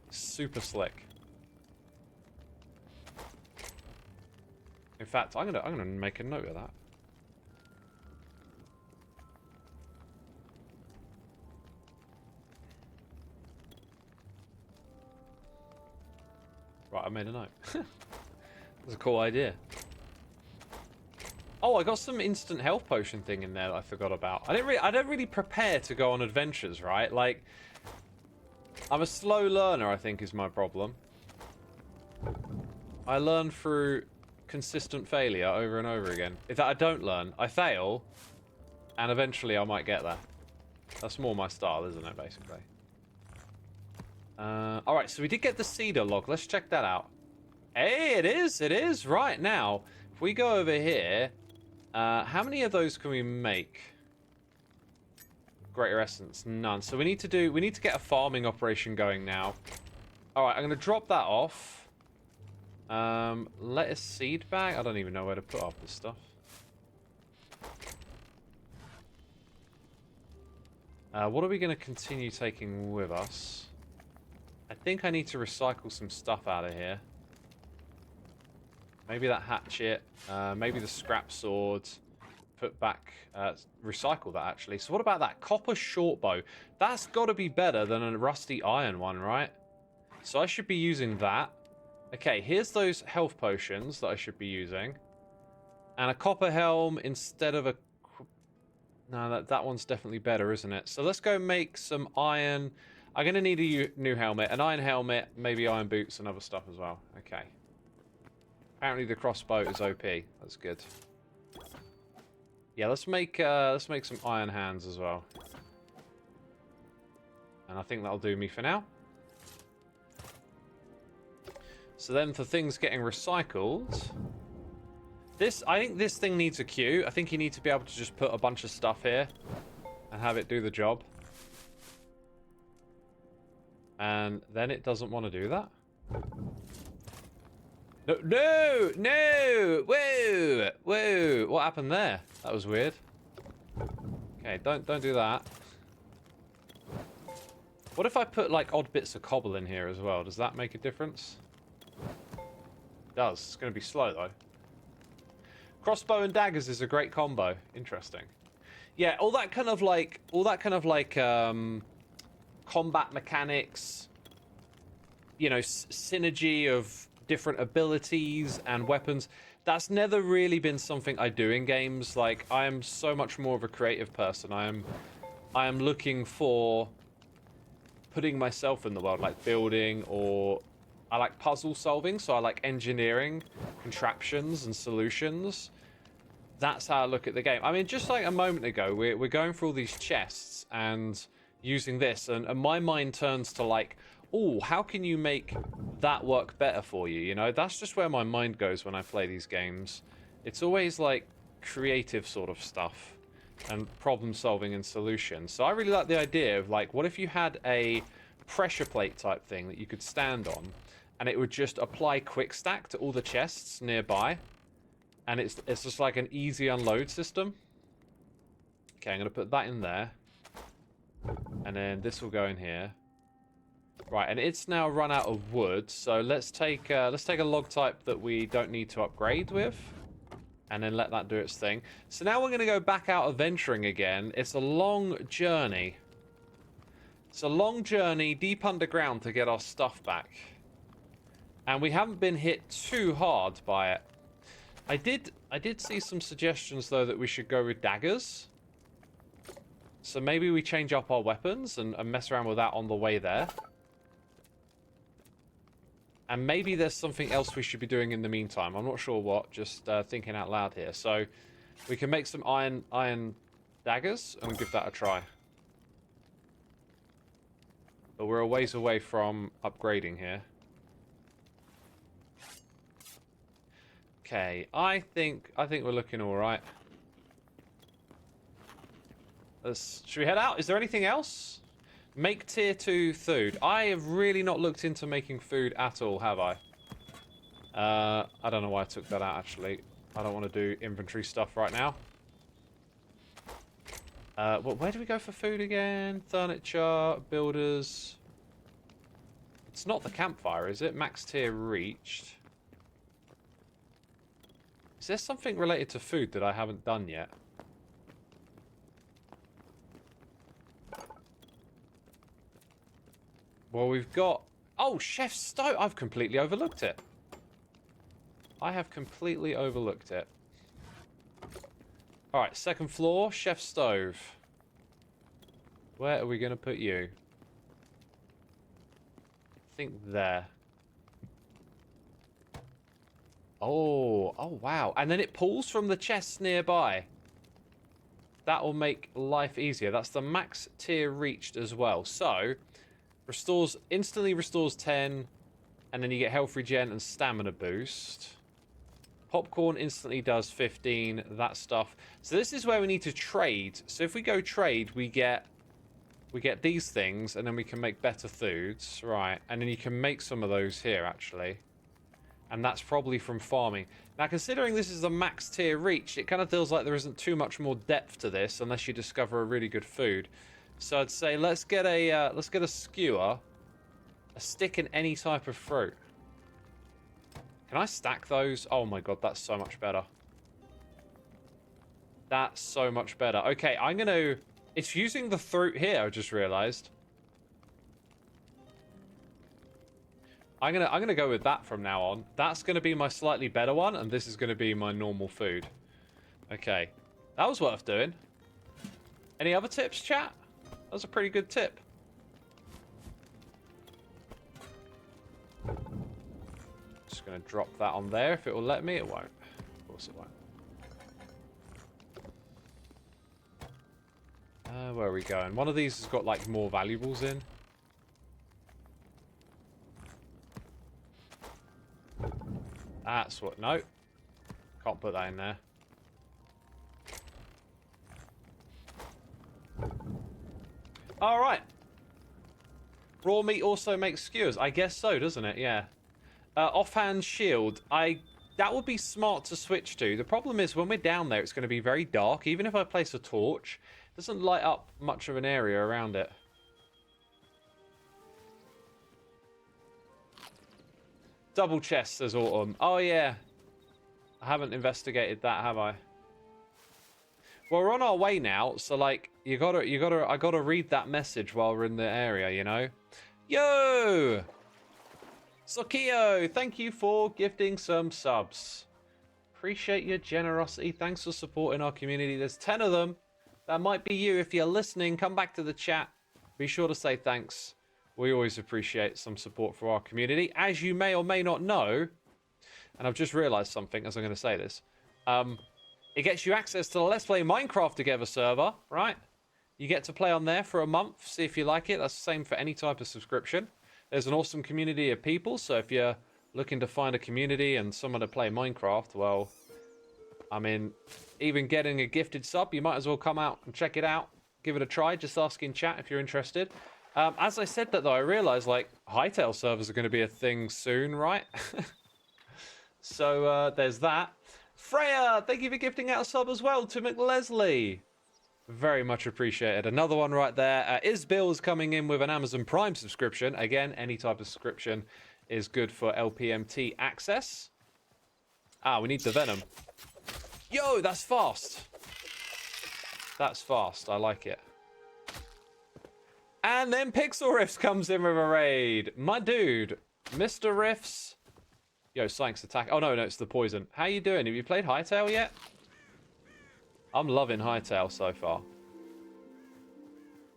super slick. In fact, I'm gonna make a note of that. Right, I made a note. That's a cool idea. Oh, I got some instant health potion thing in there that I forgot about. I don't really prepare to go on adventures, right? Like, I'm a slow learner, I think, is my problem. I learn through consistent failure over and over again. If I don't learn, I fail, and eventually I might get there. That's more my style, isn't it, basically? Alright, so we did get the cedar log. Let's check that out. Hey, it is. Right, now, if we go over here, how many of those can we make? Greater essence, none. So we need to get a farming operation going now. Alright, I'm going to drop that off. Lettuce seed bag. I don't even know where to put off this stuff. What are we going to continue taking with us? I think I need to recycle some stuff out of here. Maybe that hatchet, maybe the scrap sword. Put back, recycle that actually. So what about that copper short bow? That's got to be better than a rusty iron one, right? So I should be using that. Okay, here's those health potions that I should be using. And a copper helm instead of a... No, that one's definitely better, isn't it? So let's go make some iron... I'm going to need a new helmet, an iron helmet, maybe iron boots and other stuff as well. Okay. Apparently the crossbow is OP. That's good. Yeah, let's make some iron hands as well. And I think that'll do me for now. So then for things getting recycled... I think this thing needs a queue. I think you need to be able to just put a bunch of stuff here and have it do the job. And then it doesn't want to do that. No! Whoa! What happened there? That was weird. Okay, don't do that. What if I put like odd bits of cobble in here as well? Does that make a difference? It does. It's going to be slow though. Crossbow and daggers is a great combo. Interesting. Yeah, all that kind of like combat mechanics, you know, synergy of different abilities and weapons. That's never really been something I do in games. Like, I am so much more of a creative person. I am looking for putting myself in the world, like building, or I like puzzle solving, so I like engineering contraptions and solutions. That's how I look at the game. I mean, just like a moment ago, we're going through all these chests and using this, and my mind turns to like, oh, how can you make that work better for you? You know, that's just where my mind goes when I play these games. It's always like creative sort of stuff and problem solving and solutions. So I really like the idea of like, what if you had a pressure plate type thing that you could stand on, and it would just apply quick stack to all the chests nearby, and it's just like an easy unload system. Okay, I'm gonna put that in there, and then this will go in here. Right, and it's now run out of wood, so let's take a log type that we don't need to upgrade with, and then let that do its thing. So now we're going to go back out adventuring again. It's a long journey. It's a long journey deep underground to get our stuff back. And we haven't been hit too hard by it. I did see some suggestions, though, that we should go with daggers. So maybe we change up our weapons and mess around with that on the way there. And maybe there's something else we should be doing in the meantime. I'm not sure what, just thinking out loud here. So we can make some iron daggers and give that a try. But we're a ways away from upgrading here. Okay, I think we're looking all right. Should we head out? Is there anything else? Make tier 2 food. I have really not looked into making food at all, have I? I don't know why I took that out, actually. I don't want to do inventory stuff right now. Well, where do we go for food again? Furniture, builders. It's not the campfire, is it? Max tier reached. Is there something related to food that I haven't done yet? Well, we've got... Oh, Chef's Stove! I've completely overlooked it. I have completely overlooked it. Alright, second floor, Chef's Stove. Where are we going to put you? I think there. Oh, wow. And then it pulls from the chests nearby. That will make life easier. That's the max tier reached as well. So... instantly restores 10, and then you get health regen and stamina boost. Popcorn instantly does 15, that stuff. So this is where we need to trade. So if we go trade, we get these things, and then we can make better foods. Right, and then you can make some of those here, actually. And that's probably from farming. Now, considering this is the max tier reach, it kind of feels like there isn't too much more depth to this unless you discover a really good food. So I'd say let's get a skewer, a stick, and any type of fruit. Can I stack those? Oh my god, that's so much better. That's so much better. Okay, I'm gonna... It's using the fruit here, I just realized. I'm gonna go with that from now on. That's gonna be my slightly better one, and this is gonna be my normal food. Okay, that was worth doing. Any other tips, chat? That was a pretty good tip. Just going to drop that on there. If it will let me, it won't. Of course it won't. Where are we going? One of these has got, like, more valuables in. That's what... No. Can't put that in there. Alright. Raw meat also makes skewers. I guess so, doesn't it? Yeah. Offhand shield. That would be smart to switch to. The problem is when we're down there, it's going to be very dark. Even if I place a torch, it doesn't light up much of an area around it. Double chest, says Autumn. Oh, yeah. I haven't investigated that, have I? Well, we're on our way now, so like I gotta read that message while we're in the area, you know? Yo! Sokio, thank you for gifting some subs. Appreciate your generosity. Thanks for supporting our community. There's 10 of them. That might be you. If you're listening, come back to the chat. Be sure to say thanks. We always appreciate some support for our community. As you may or may not know, and I've just realized something as I'm going to say this, it gets you access to the Let's Play Minecraft Together server, right? You get to play on there for a month, see if you like it. That's the same for any type of subscription. There's an awesome community of people, so if you're looking to find a community and someone to play Minecraft, well, I mean, even getting a gifted sub, you might as well come out and check it out. Give it a try. Just ask in chat if you're interested. As I said that, though, I realized, like, Hytale servers are going to be a thing soon, right? So, there's that. Freya, thank you for gifting out a sub as well to McLesley. Very much appreciated. Another one right there. Isbill is coming in with an Amazon Prime subscription. Again, any type of subscription is good for LPMT access. Ah, we need the Venom. Yo, that's fast. That's fast. I like it. And then Pixel Riffs comes in with a raid. My dude, Mr. Riffs. Yo, Sykes attack. Oh, no, it's the poison. How you doing? Have you played Hytale yet? I'm loving Hytale so far.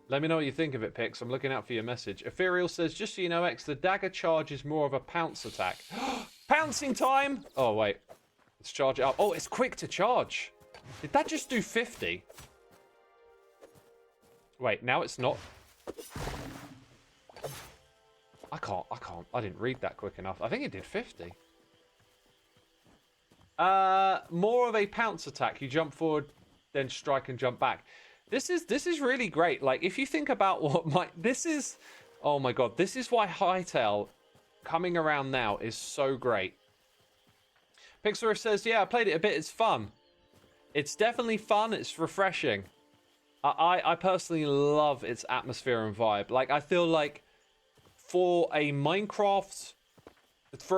Let me know what you think of it, Pix. I'm looking out for your message. Ethereal says, just so you know, X, the dagger charge is more of a pounce attack. Pouncing time! Oh, wait. Let's charge it up. Oh, it's quick to charge. Did that just do 50? Wait, now it's not. I can't. I didn't read that quick enough. I think it did 50. More of a pounce attack. You jump forward, then strike and jump back. This is really great. Like, if you think about what oh my god, this is why Hytale coming around now is so great. Pixar says, yeah, I played it a bit. It's fun. It's definitely fun. It's refreshing. I personally love its atmosphere and vibe. Like, I feel like for a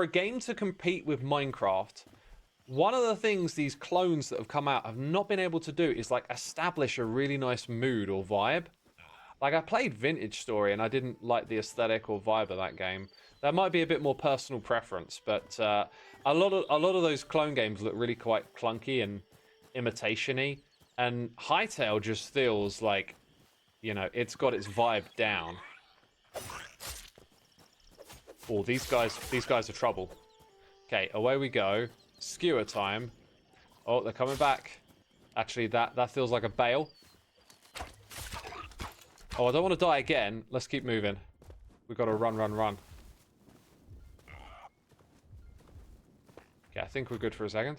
game to compete with Minecraft, one of the things these clones that have come out have not been able to do is, like, establish a really nice mood or vibe. Like, I played Vintage Story and I didn't like the aesthetic or vibe of that game. That might be a bit more personal preference, but a lot of those clone games look really quite clunky and imitation-y. And Hytale just feels like, you know, it's got its vibe down. Oh, these guys are trouble. Okay, away we go. Skewer time. Oh, they're coming back. Actually, that feels like a bail. Oh, I don't want to die again. Let's keep moving. We've got to run. Okay, I think we're good for a second.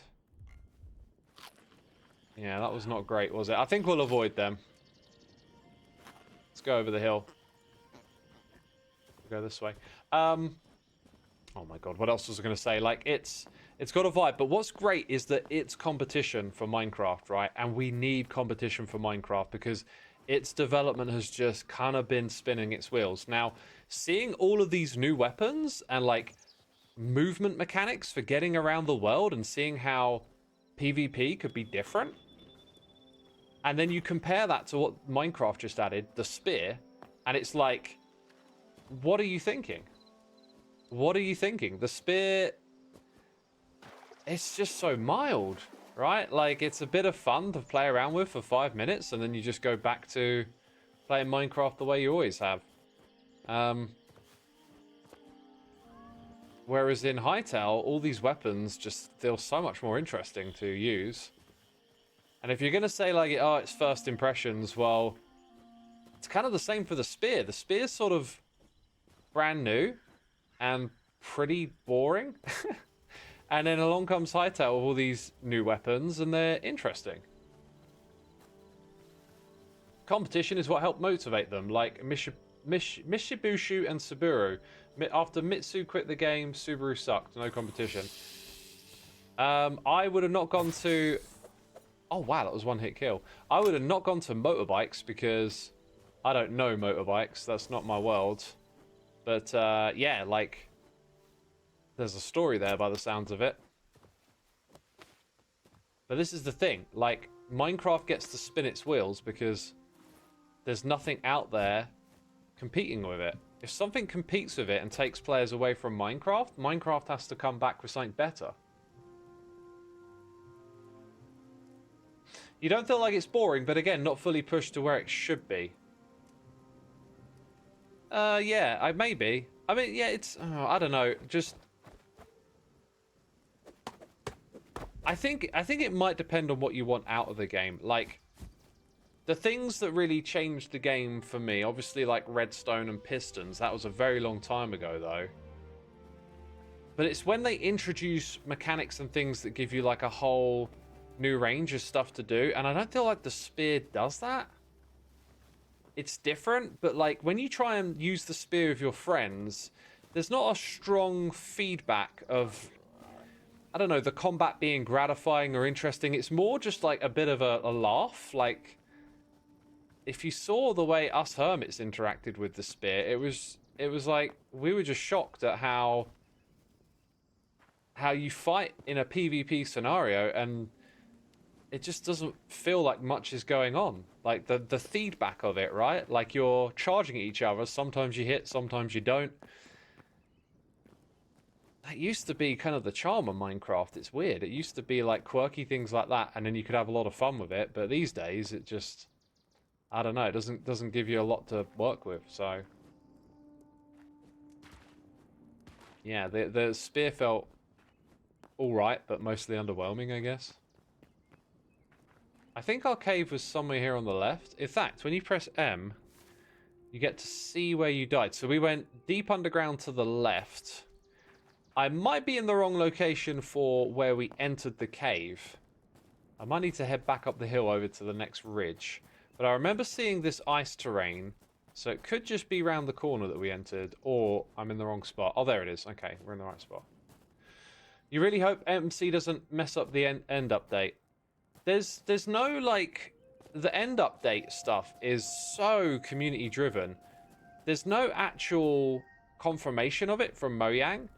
Yeah, that was not great, was it? I think we'll avoid them. Let's go over the hill. We'll go this way. Oh my god, what else was I going to say? Like, it's got a vibe, but what's great is that it's competition for Minecraft, right? And we need competition for Minecraft because its development has just kind of been spinning its wheels. Now, seeing all of these new weapons and, like, movement mechanics for getting around the world and seeing how PvP could be different, and then you compare that to what Minecraft just added, the spear, and it's like, what are you thinking? What are you thinking? The spear, it's just so mild, right? Like, it's a bit of fun to play around with for 5 minutes, and then you just go back to playing Minecraft the way you always have. Whereas in Hytale, all these weapons just feel so much more interesting to use. And if you're going to say, like, oh, it's first impressions, well, it's kind of the same for the spear. The spear's sort of brand new and pretty boring. And then along comes Hytale with all these new weapons, and they're interesting. Competition is what helped motivate them, like Mishibushu and Subaru. After Mitsu quit the game, Subaru sucked. No competition. I would have not gone to... Oh, wow, that was one hit kill. I would have not gone to motorbikes because I don't know motorbikes. That's not my world. But, yeah, like, there's a story there by the sounds of it. But this is the thing. Like, Minecraft gets to spin its wheels because there's nothing out there competing with it. If something competes with it and takes players away from Minecraft, Minecraft has to come back with something better. You don't feel like it's boring, but again, not fully pushed to where it should be. Yeah, maybe. I mean, yeah, it's... Oh, I don't know. Just... I think it might depend on what you want out of the game. Like, the things that really changed the game for me, obviously like redstone and pistons, that was a very long time ago though. But it's when they introduce mechanics and things that give you like a whole new range of stuff to do, and I don't feel like the spear does that. It's different, but like when you try and use the spear with your friends, there's not a strong feedback of, I don't know, the combat being gratifying or interesting. It's more just like a bit of a laugh. Like, if you saw the way us hermits interacted with the spear, it was like we were just shocked at how you fight in a PvP scenario and it just doesn't feel like much is going on. Like the feedback of it, right? Like you're charging at each other. Sometimes you hit, sometimes you don't. That used to be kind of the charm of Minecraft. It's weird. It used to be like quirky things like that, and then you could have a lot of fun with it. But these days, it just, I don't know. It doesn't give you a lot to work with. So yeah, the spear felt all right, but mostly underwhelming, I guess. I think our cave was somewhere here on the left. In fact, when you press M, you get to see where you died. So we went deep underground to the left. I might be in the wrong location for where we entered the cave. I might need to head back up the hill over to the next ridge. But I remember seeing this ice terrain. So it could just be round the corner that we entered. Or I'm in the wrong spot. Oh, there it is. Okay, we're in the right spot. You really hope MC doesn't mess up the end update. There's no, like... The end update stuff is so community driven. There's no actual confirmation of it from Mojang.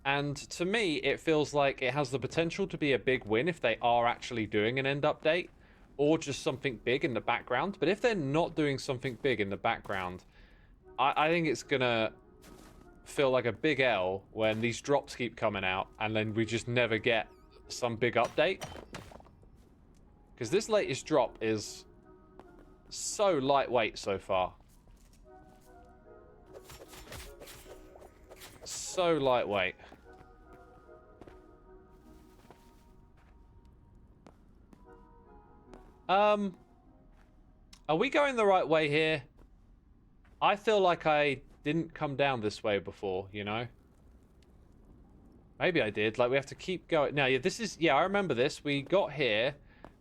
And to me, it feels like it has the potential to be a big win if they are actually doing an end update. Or just something big in the background. But if they're not doing something big in the background, I think it's gonna feel like a big L when these drops keep coming out and then we just never get some big update. Because this latest drop is so lightweight so far. So lightweight. Are we going the right way here? I feel like I didn't come down this way before, you know? Maybe I did. Like, we have to keep going. Now, yeah, this is... Yeah, I remember this. We got here,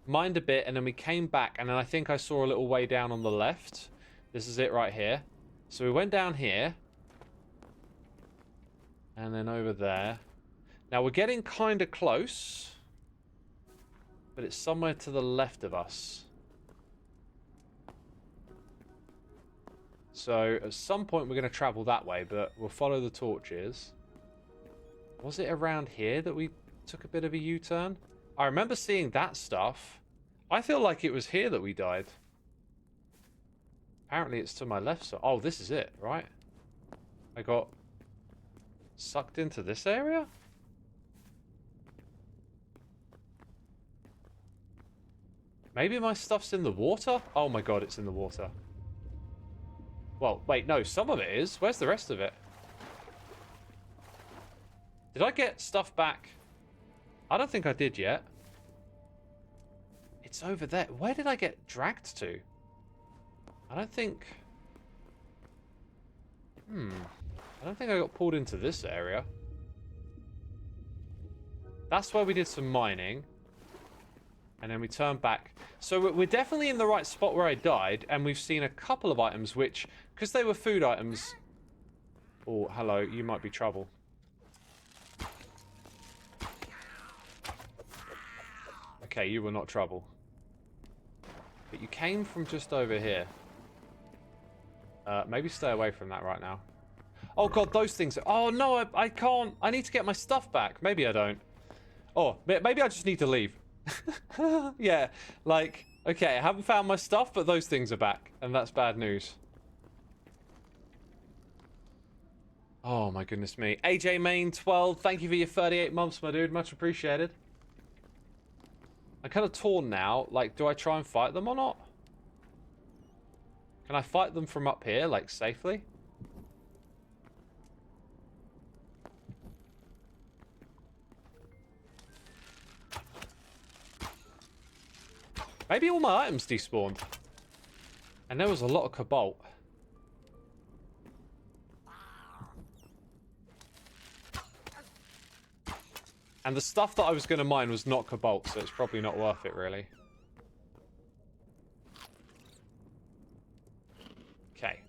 mined a bit, and then we came back, and then I think I saw a little way down on the left. This is it right here. So we went down here. And then over there. Now, we're getting kind of close. But it's somewhere to the left of us. So, at some point we're going to travel that way, but we'll follow the torches. Was it around here that we took a bit of a U-turn? I remember seeing that stuff. I feel like it was here that we died. Apparently it's to my left side. Oh, this is it, right? I got sucked into this area? Maybe my stuff's in the water? Oh my god, it's in the water. Well, wait, no, some of it is. Where's the rest of it? Did I get stuff back? I don't think I did yet. It's over there. Where did I get dragged to? I don't think... I don't think I got pulled into this area. That's where we did some mining. And then we turned back. So we're definitely in the right spot where I died. And we've seen a couple of items which, because they were food items... Oh, hello. You might be trouble. Okay, you were not trouble. But you came from just over here. Maybe stay away from that right now. Oh god, those things. Oh no, I can't. I need to get my stuff back. Maybe I don't. Oh, maybe I just need to leave. Yeah, like, okay, I haven't found my stuff, but those things are back, and that's bad news. Oh my goodness me. AJ Main 12, thank you for your 38 months, my dude. Much appreciated. I'm kind of torn now. Like, do I try and fight them or not? Can I fight them from up here, like, safely? Maybe all my items despawned. And there was a lot of cobalt. And the stuff that I was going to mine was not cobalt, so it's probably not worth it, really. Okay.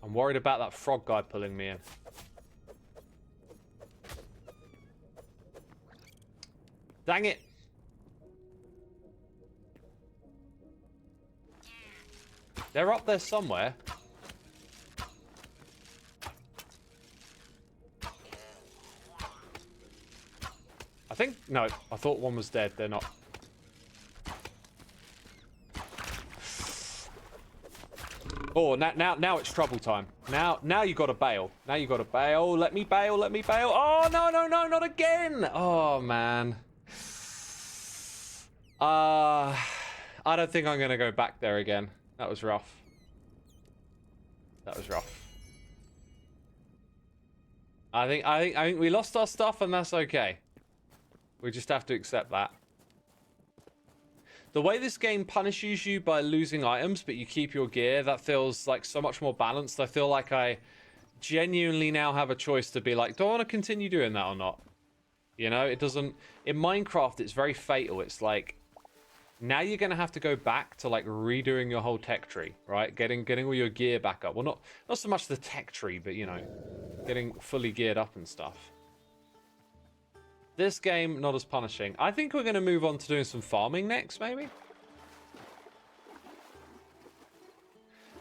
I'm worried about that frog guy pulling me in. Dang it! They're up there somewhere. I think... No, I thought one was dead. They're not. Oh, now it's trouble time. Now you gotta bail. Now you gotta bail. Let me bail, let me bail. Oh, no, not again! Oh, man. I don't think I'm gonna go back there again. That was rough. That was rough. I think we lost our stuff, and that's okay. We just have to accept that. The way this game punishes you by losing items, but you keep your gear, that feels like so much more balanced. I feel like I genuinely now have a choice to be like, do I want to continue doing that or not? You know, it doesn't... In Minecraft, it's very fatal. It's like, now you're going to have to go back to, like, redoing your whole tech tree, right? Getting all your gear back up. Well, not so much the tech tree, but, you know, getting fully geared up and stuff. This game, not as punishing. I think we're going to move on to doing some farming next, maybe?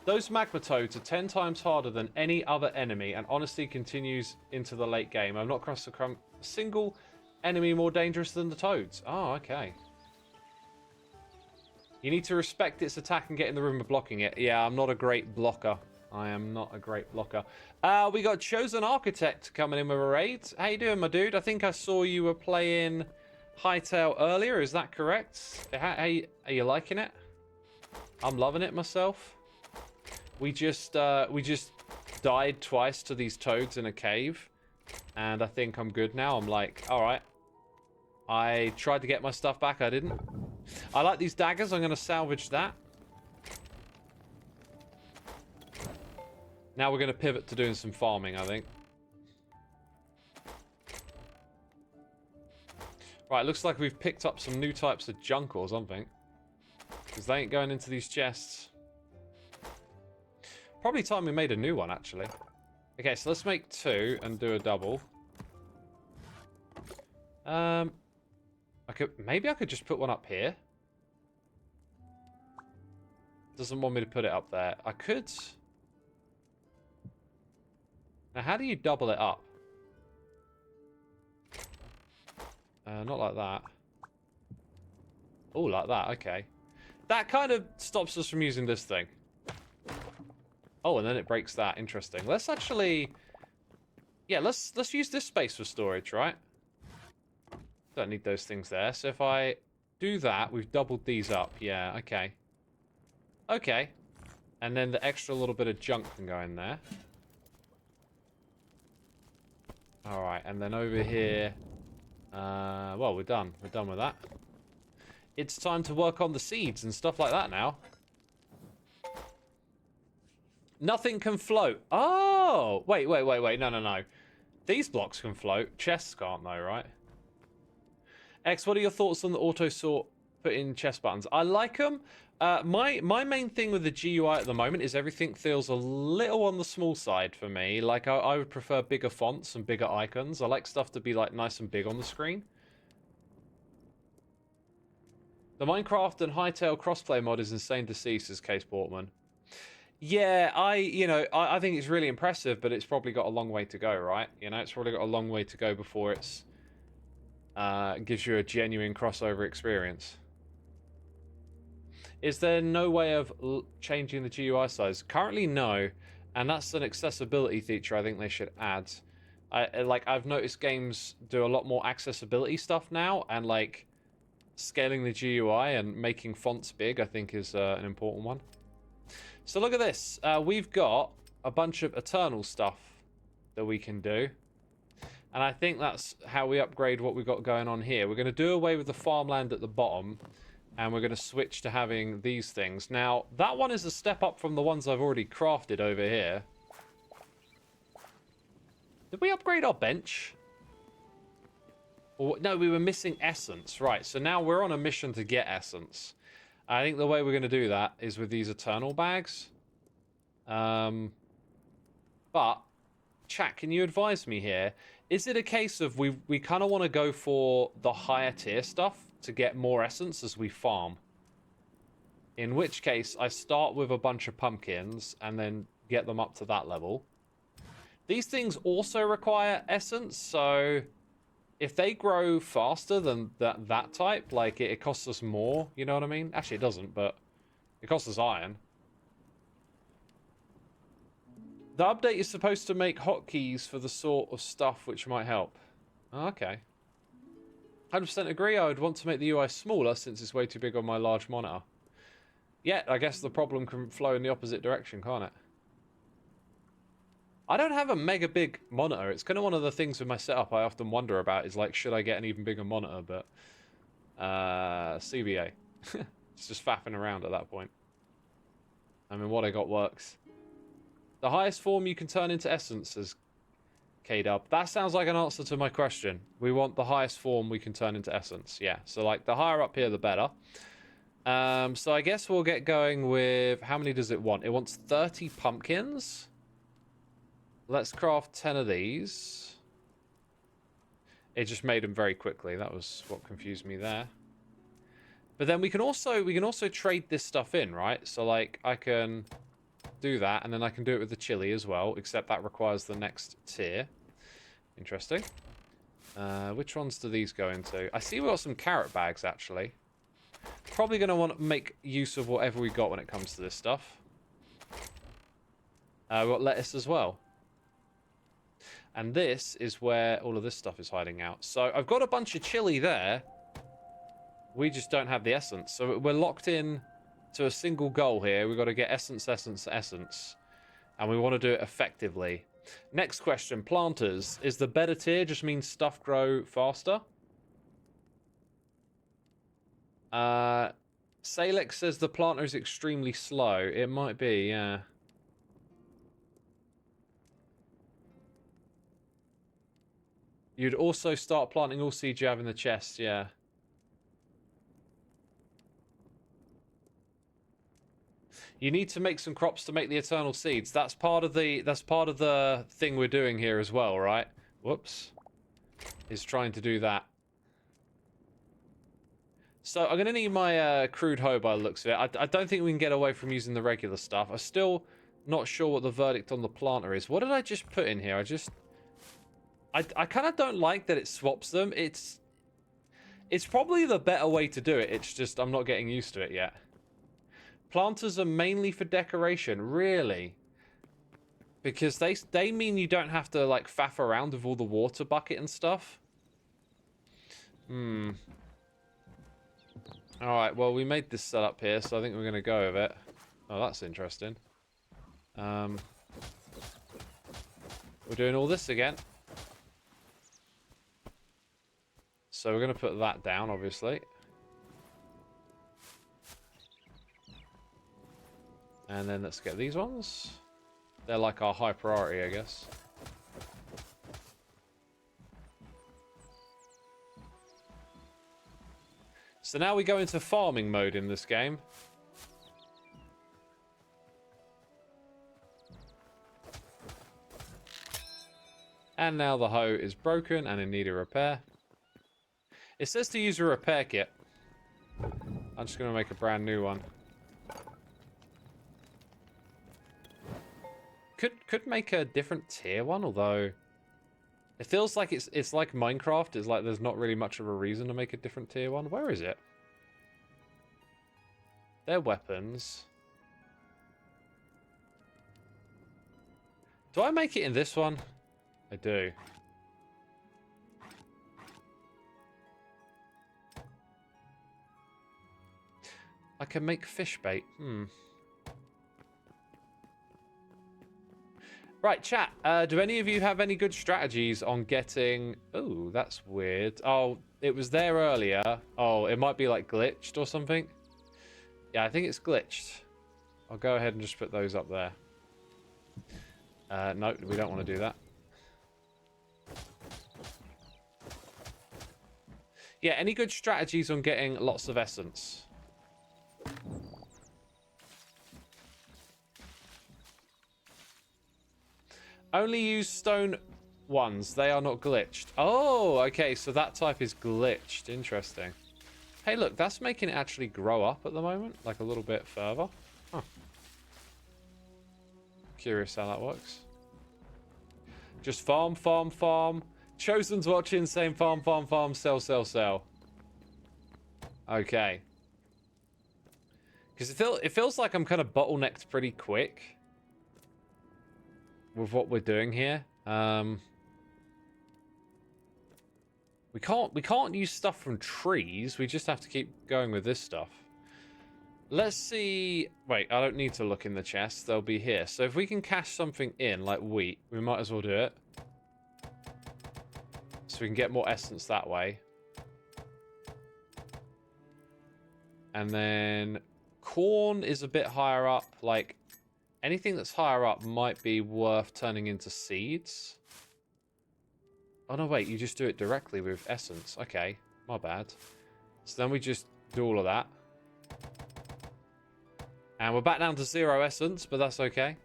Those magma toads are 10 times harder than any other enemy, and honesty continues into the late game. I've not crossed a single enemy more dangerous than the toads. Oh, okay. You need to respect its attack and get in the room of blocking it. Yeah, I'm not a great blocker. I am not a great blocker. We got Chosen Architect coming in with a raid. How you doing, my dude? I think I saw you were playing Hytale earlier. Is that correct? Are you liking it? I'm loving it myself. We just died twice to these toads in a cave, and I think I'm good now. I'm like, all right. I tried to get my stuff back. I didn't. I like these daggers. I'm going to salvage that. Now we're going to pivot to doing some farming, I think. Right, looks like we've picked up some new types of junk or something. Because they ain't going into these chests. Probably time we made a new one, actually. Okay, so let's make 2 and do a double. Maybe I could just put one up here. Doesn't want me to put it up there. I could... Now, how do you double it up? Not like that. Oh, like that. Okay. That kind of stops us from using this thing. Oh, and then it breaks that. Interesting. Let's actually... Yeah, let's use this space for storage, right? Don't need those things there. So if I do that, we've doubled these up. Yeah, okay. Okay. And then the extra little bit of junk can go in there. Alright, and then over here... well, we're done. We're done with that. It's time to work on the seeds and stuff like that now. Nothing can float. Oh! Wait. No. These blocks can float. Chests can't, though, right? X, what are your thoughts on the auto-sort put-in chest buttons? I like them. My main thing with the GUI at the moment is everything feels a little on the small side for me. Like, I would prefer bigger fonts and bigger icons. I like stuff to be, like, nice and big on the screen. The Minecraft and Hytale crossplay mod is insane to see, says Case Portman. Yeah, I think it's really impressive, but it's probably got a long way to go, right? You know, it's probably got a long way to go before it's gives you a genuine crossover experience. Is there no way of changing the GUI size? Currently, no, and that's an accessibility feature I think they should add. I've noticed games do a lot more accessibility stuff now, and like scaling the GUI and making fonts big, I think is an important one. So look at this. We've got a bunch of Eternal stuff that we can do. And I think that's how we upgrade what we've got going on here. We're going to do away with the farmland at the bottom. And we're going to switch to having these things. Now, that one is a step up from the ones I've already crafted over here. Did we upgrade our bench? Or, no, we were missing essence. Right, so now we're on a mission to get essence. I think the way we're going to do that is with these Eternal bags. But, chat, can you advise me here? Is it a case of we kind of want to go for the higher tier stuff to get more essence as we farm? In which case, I start with a bunch of pumpkins and then get them up to that level. These things also require essence, so if they grow faster than that type, like it costs us more, you know what I mean? Actually, it doesn't, but it costs us iron. The update is supposed to make hotkeys for the sort of stuff which might help. Oh, okay. 100% agree, I would want to make the UI smaller since it's way too big on my large monitor. Yeah, I guess the problem can flow in the opposite direction, can't it? I don't have a mega big monitor. It's kind of one of the things with my setup I often wonder about is like, should I get an even bigger monitor? But, CBA. It's just faffing around at that point. I mean, what I got works. The highest form you can turn into essence is K-Dub. That sounds like an answer to my question. We want the highest form we can turn into essence. Yeah, so like the higher up here, the better. So I guess we'll get going with... How many does it want? It wants 30 pumpkins. Let's craft 10 of these. It just made them very quickly. That was what confused me there. But then we can also trade this stuff in, right? So like I can do that, and then I can do it with the chili as well, except that requires the next tier. Interesting. Which ones do these go into? I see we've got some carrot bags, actually. Probably going to want to make use of whatever we got when it comes to this stuff. We've got lettuce as well. And this is where all of this stuff is hiding out. So I've got a bunch of chili there. We just don't have the essence. So we're locked in to a single goal here. We've got to get essence, essence, essence. And we want to do it effectively. Next question. Planters. Is the better tier just means stuff grow faster? Salek says the planter is extremely slow. It might be, yeah. You'd also start planting all seeds you have in the chest, yeah. You need to make some crops to make the eternal seeds. That's part of the thing we're doing here as well, right? Whoops. Is trying to do that. So I'm going to need my crude hoe by the looks of it. I don't think we can get away from using the regular stuff. I'm still not sure what the verdict on the planter is. What did I just put in here? I kind of don't like that it swaps them. It's probably the better way to do it. It's just I'm not getting used to it yet. Planters are mainly for decoration, really? Because they mean you don't have to like faff around with all the water bucket and stuff. Alright, well we made this setup here, so I think we're going to go with it. Oh, that's interesting. We're doing all this again. So we're going to put that down, obviously. And then let's get these ones. They're like our high priority, I guess. So now we go into farming mode in this game. And now the hoe is broken and in need of repair. It says to use a repair kit. I'm just going to make a brand new one. could make a different tier one, although it feels like it's like Minecraft. It's like there's not really much of a reason to make a different tier one. Where is it? Their weapons. Do I make it in this one? I do. I can make fish bait. Right, chat. Do any of you have any good strategies on getting... Oh, that's weird. Oh, it was there earlier. Oh, it might be like glitched or something. Yeah, I think it's glitched. I'll go ahead and just put those up there. No, we don't want to do that. Yeah, any good strategies on getting lots of essence? Only use stone ones. They are not glitched. Oh, okay. So that type is glitched. Interesting. Hey, look. That's making it actually grow up at the moment. Like a little bit further. Huh. Curious how that works. Just farm, farm, farm. Chosen's watching. Same farm, farm, farm. Sell, sell, sell. Okay. Because it feels like I'm kind of bottlenecked pretty quick with what we're doing here. We can't use stuff from trees. We just have to keep going with this stuff. Let's see. Wait, I don't need to look in the chest. They'll be here. So if we can cash something in, like wheat, we might as well do it. So we can get more essence that way. And then corn is a bit higher up. Like anything that's higher up might be worth turning into seeds. Oh, no, wait. You just do it directly with essence. Okay. My bad. So then we just do all of that. And we're back down to 0 essence, but that's okay.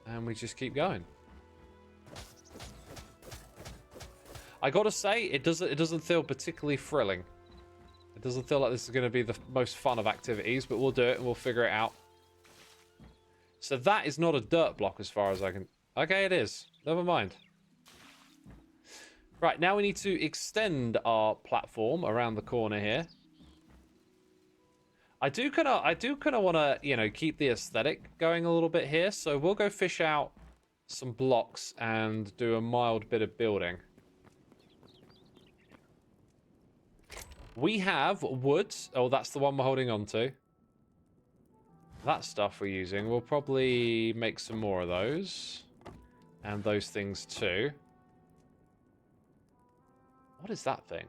And we just keep going. I gotta say, it doesn't feel particularly thrilling. It doesn't feel like this is going to be the most fun of activities, but we'll do it and we'll figure it out. So that is not a dirt block as far as I can... Okay, it is. Never mind. Right, now we need to extend our platform around the corner here. I do kind of want to, you know, keep the aesthetic going a little bit here. So we'll go fish out some blocks and do a mild bit of building. We have wood. Oh, that's the one we're holding on to. That stuff we're using. We'll probably make some more of those. And those things too. What is that thing?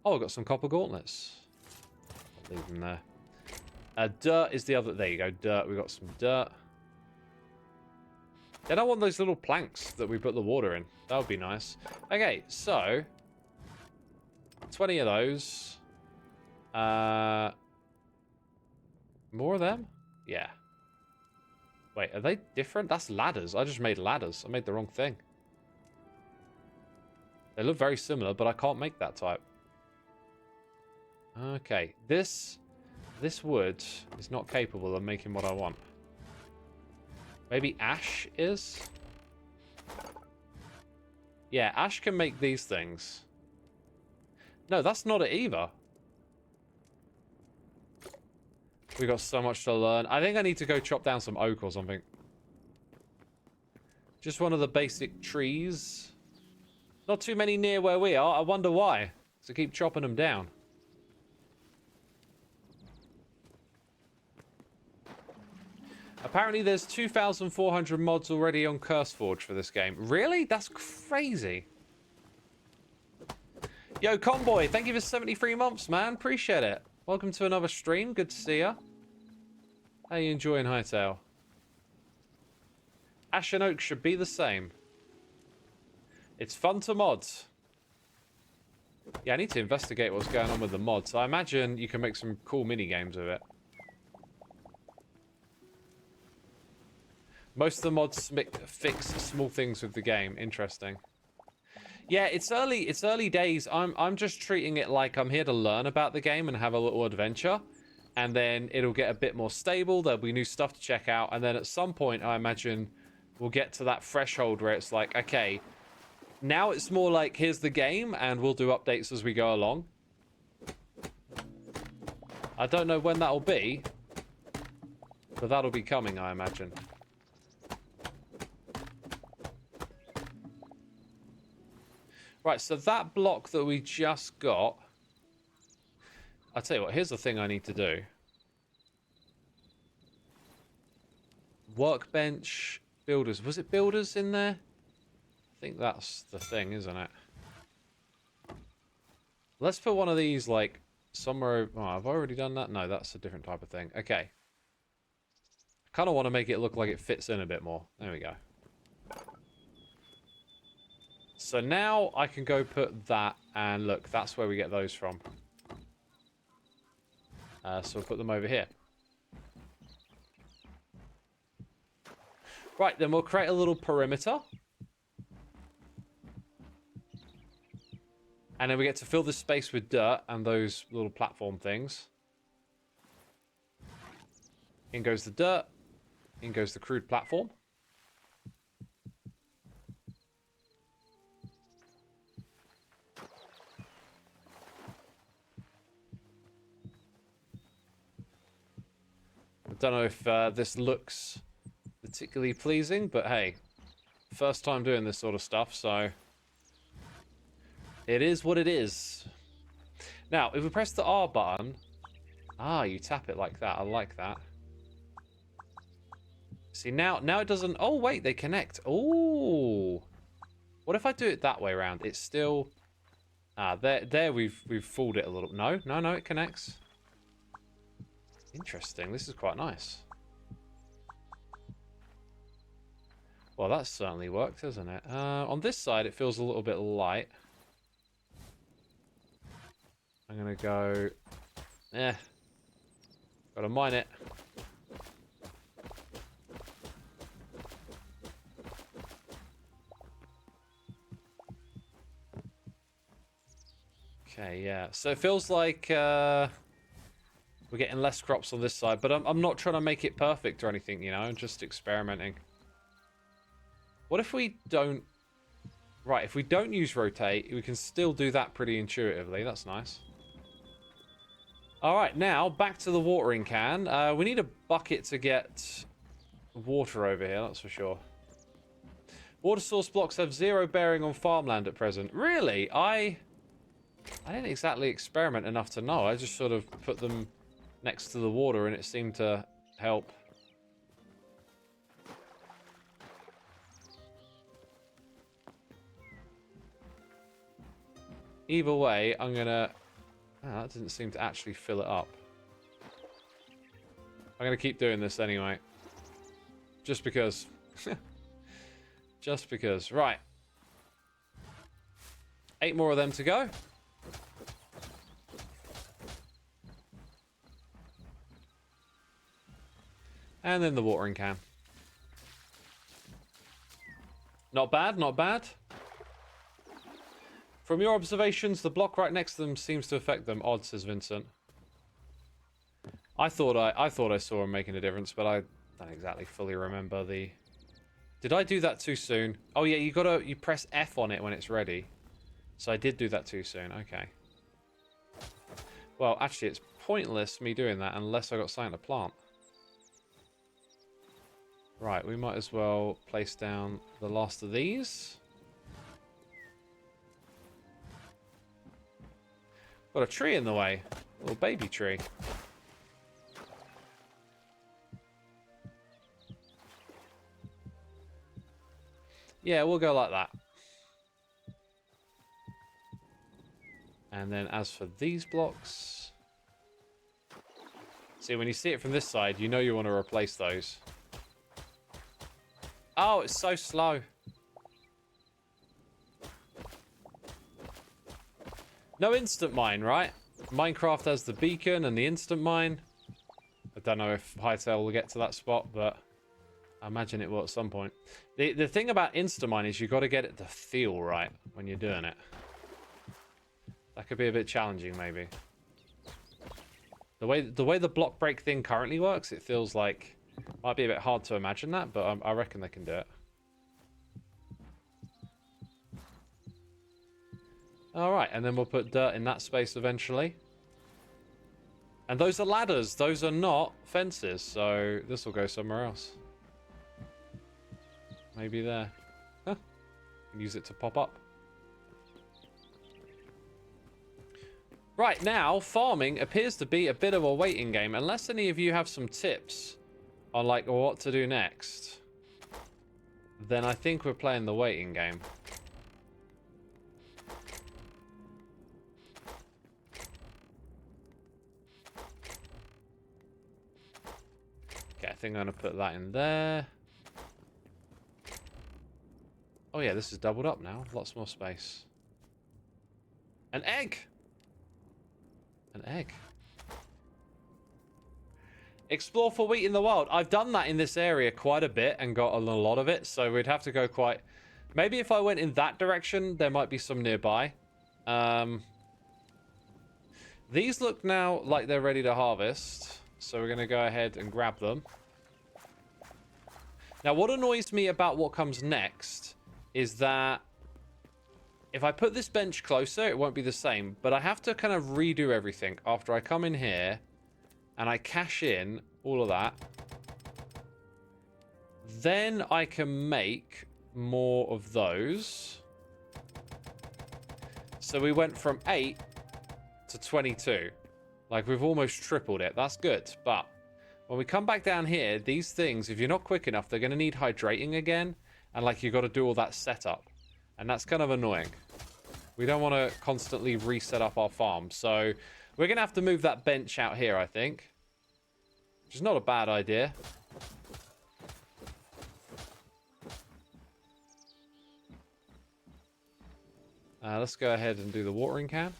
Oh, I've got some copper gauntlets. I'll leave them there. Dirt is the other... There you go, dirt. We've got some dirt. Then I want those little planks that we put the water in. That would be nice. Okay, so... 20 of those. More of them? Yeah. Wait, are they different? That's ladders. I just made ladders. I made the wrong thing. They look very similar, but I can't make that type. Okay, this wood is not capable of making what I want. Maybe ash is? Yeah, ash can make these things. No, that's not it either. We got so much to learn. I think I need to go chop down some oak or something. Just one of the basic trees. Not too many near where we are. I wonder why. So keep chopping them down. Apparently there's 2,400 mods already on CurseForge for this game. Really? That's crazy. Yo, Conboy, thank you for 73 months, man. Appreciate it. Welcome to another stream. Good to see ya. How you enjoying Hytale? Ash and Oak should be the same. It's fun to mod. Yeah, I need to investigate what's going on with the mods. I imagine you can make some cool mini games with it. Most of the mods fix small things with the game. Interesting. Yeah, it's early days. I'm just treating it like I'm here to learn about the game and have a little adventure. And then it'll get a bit more stable. There'll be new stuff to check out. And then at some point, I imagine we'll get to that threshold where it's like, okay, now it's more like, here's the game, and we'll do updates as we go along. I don't know when that'll be, but that'll be coming, I imagine. Right, so that block that we just got... I'll tell you what, here's the thing I need to do. Workbench, builders. Was it builders in there? I think that's the thing, isn't it? Let's put one of these, like, somewhere... Oh, I've already done that? No, that's a different type of thing. Okay. I kind of want to make it look like it fits in a bit more. There we go. So now I can go put that, and look, that's where we get those from. So we'll put them over here. Right, then we'll create a little perimeter. And then we get to fill this space with dirt and those little platform things. In goes the dirt. In goes the crude platform. I don't know if this looks particularly pleasing, but hey, first time doing this sort of stuff, so it is what it is. Now, if we press the R button, you tap it like that. I like that. See, now it doesn't... Oh, wait, they connect. Oh, what if I do it that way around? It's still... there we've fooled it a little. No, it connects. Interesting. This is quite nice. Well, that's certainly worked, hasn't it? On this side, it feels a little bit light. I'm going to go... Gotta mine it. Okay, yeah. So it feels like... we're getting less crops on this side, but I'm not trying to make it perfect or anything, you know? I'm just experimenting. What if we don't... Right, if we don't use rotate, we can still do that pretty intuitively. That's nice. Alright, now, back to the watering can. We need a bucket to get water over here, that's for sure. Water source blocks have 0 bearing on farmland at present. Really? I didn't exactly experiment enough to know. I just sort of put them... next to the water, and it seemed to help. Either way, I'm gonna... that didn't seem to actually fill it up. I'm gonna keep doing this anyway. Just because. Just because. Right. 8 more of them to go. And then the watering can. Not bad, not bad. From your observations, the block right next to them seems to affect them. Odd, says Vincent. I thought I saw him making a difference, but I don't exactly fully remember the... Did I do that too soon? Oh yeah, you press F on it when it's ready. So I did do that too soon, okay. Well, actually, it's pointless me doing that unless I got something to plant. Right, we might as well place down the last of these. Got a tree in the way. A little baby tree. Yeah, we'll go like that. And then as for these blocks... See, when you see it from this side, you know you want to replace those. Oh, it's so slow. No instant mine, right? Minecraft has the beacon and the instant mine. I don't know if Hytale will get to that spot, but I imagine it will at some point. The thing about instant mine is you've got to get it to feel right when you're doing it. That could be a bit challenging, maybe. The way the block break thing currently works, it feels like might be a bit hard to imagine that, but I reckon they can do it. All right, and then we'll put dirt in that space eventually. And those are ladders. Those are not fences, so this will go somewhere else. Maybe there. Huh. Use it to pop up. Right, now, farming appears to be a bit of a waiting game. Unless any of you have some tips on, like, what to do next, then I think we're playing the waiting game. Okay, I think I'm going to put that in there. Oh, yeah, this is doubled up now. Lots more space. An egg! An egg. Explore for wheat in the wild. I've done that in this area quite a bit and got a lot of it, so we'd have to go quite... Maybe if I went in that direction, there might be some nearby. These look now like they're ready to harvest, so we're going to go ahead and grab them. Now, what annoys me about what comes next is that if I put this bench closer, it won't be the same. But I have to kind of redo everything after I come in here and I cash in all of that. Then I can make more of those. So we went from 8 to 22. Like, we've almost tripled it. That's good. But when we come back down here, these things, if you're not quick enough, they're going to need hydrating again. And, like, you've got to do all that setup. And that's kind of annoying. We don't want to constantly reset up our farm. So we're going to have to move that bench out here, I think. Which is not a bad idea. Let's go ahead and do the watering can.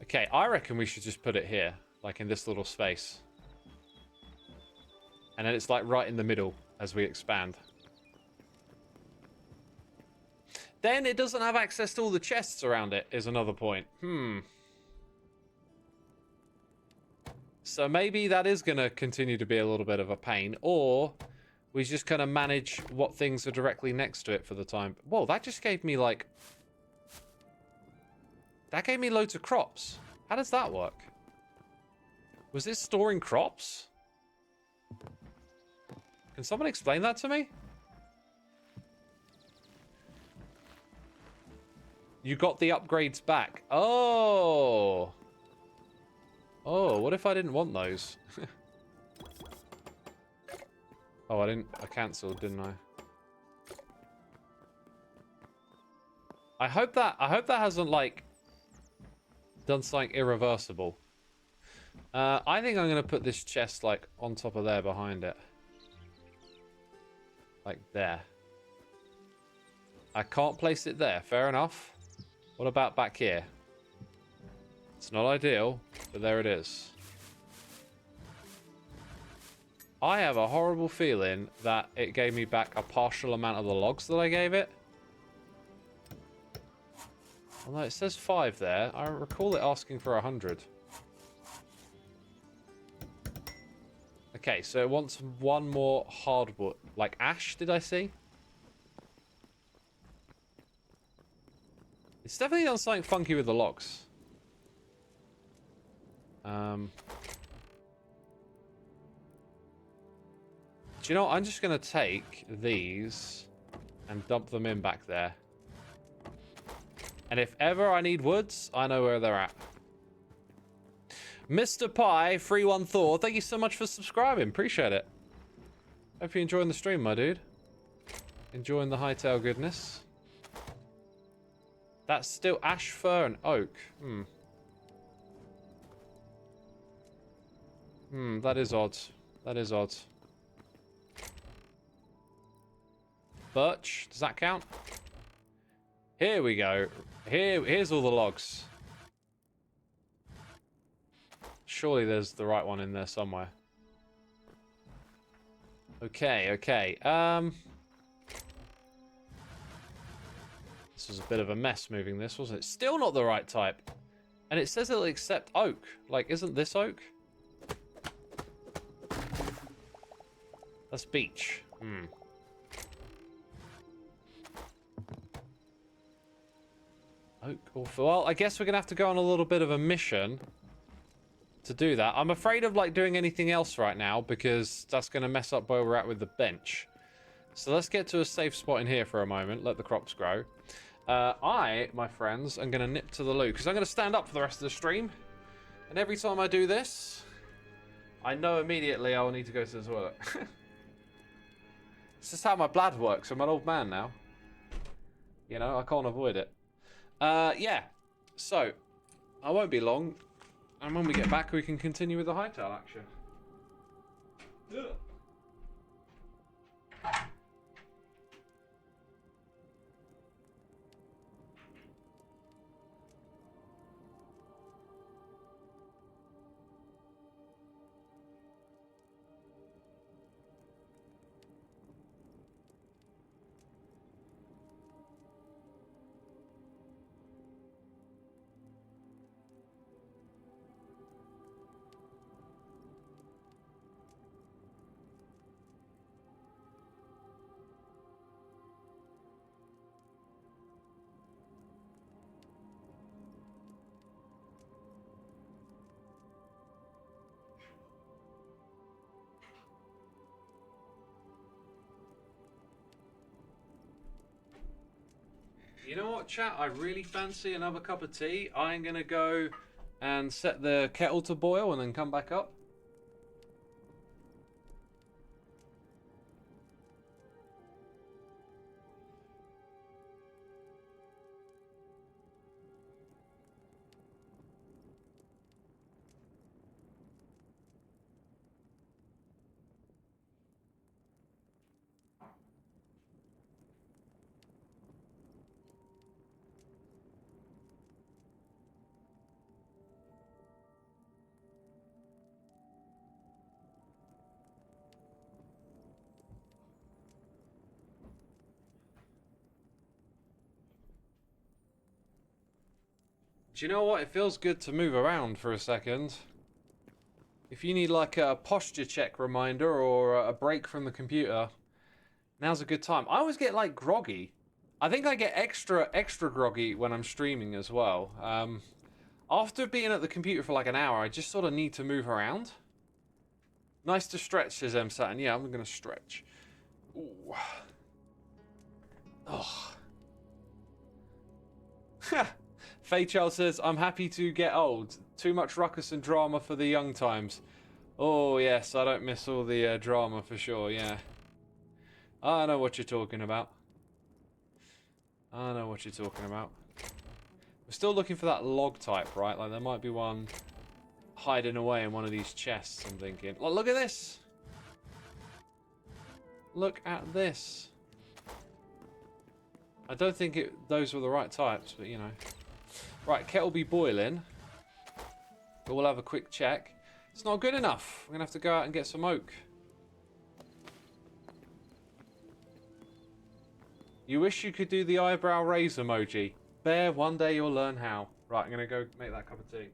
Okay, I reckon we should just put it here. Like in this little space. And then it's like right in the middle as we expand. Then it doesn't have access to all the chests around it, is another point. So maybe that is going to continue to be a little bit of a pain. Or we just kind of manage what things are directly next to it for the time. Whoa, that just gave me like... That gave me loads of crops. How does that work? Was this storing crops? Can someone explain that to me? You got the upgrades back. Oh. Oh, what if I didn't want those? Oh, I cancelled, didn't I? I hope that hasn't like done something irreversible. I think I'm going to put this chest like on top of there behind it. Like there. I can't place it there. Fair enough. What about back here? It's not ideal, but there it is. I have a horrible feeling that it gave me back a partial amount of the logs that I gave it. Although it says 5 there. I recall it asking for 100. Okay, so it wants one more hardwood. Like ash, did I see? It's definitely done something funky with the logs. Do you know what? I'm just going to take these and dump them in back there. And if ever I need woods, I know where they're at. Mr. Pie 31 Thor, thank you so much for subscribing. Appreciate it. Hope you're enjoying the stream, my dude. Enjoying the Hytale goodness. That's still ash, fir, and oak. That is odd. That is odd. Birch, does that count? Here we go. Here's all the logs. Surely there's the right one in there somewhere. Okay, okay. This was a bit of a mess moving this, wasn't it? Still not the right type. And it says it'll accept oak. Like, isn't this oak? That's beech. Oak or... Well, I guess we're going to have to go on a little bit of a mission to do that. I'm afraid of, like, doing anything else right now because that's going to mess up where we're at with the bench. So let's get to a safe spot in here for a moment. Let the crops grow. My friends, I'm going to nip to the loo because I'm going to stand up for the rest of the stream. And every time I do this, I know immediately I will need to go to the toilet. It's just how my bladder works. I'm an old man now. You know, I can't avoid it. Yeah. So, I won't be long. And when we get back, we can continue with the Hytale action. Ugh. You know what, chat? I really fancy another cup of tea. I'm going to go and set the kettle to boil and then come back up. Do you know what? It feels good to move around for a second. If you need like a posture check reminder or a break from the computer, now's a good time. I always get like groggy. I think I get extra groggy when I'm streaming as well. After being at the computer for like an hour, I just sort of need to move around. Nice to stretch, says M Saturn. Yeah, I'm gonna stretch. Ooh. Oh. Faye Child says, I'm happy to get old. Too much ruckus and drama for the young times. Oh, yes, I don't miss all the drama for sure, yeah. I know what you're talking about. I know what you're talking about. We're still looking for that log type, right? Like, there might be one hiding away in one of these chests, I'm thinking. Oh, look at this! Look at this. I don't think those were the right types, but, you know. Right, kettle be boiling. But we'll have a quick check. It's not good enough. We're going to have to go out and get some oak. You wish you could do the eyebrow raise emoji. Bear, one day you'll learn how. Right, I'm going to go make that cup of tea.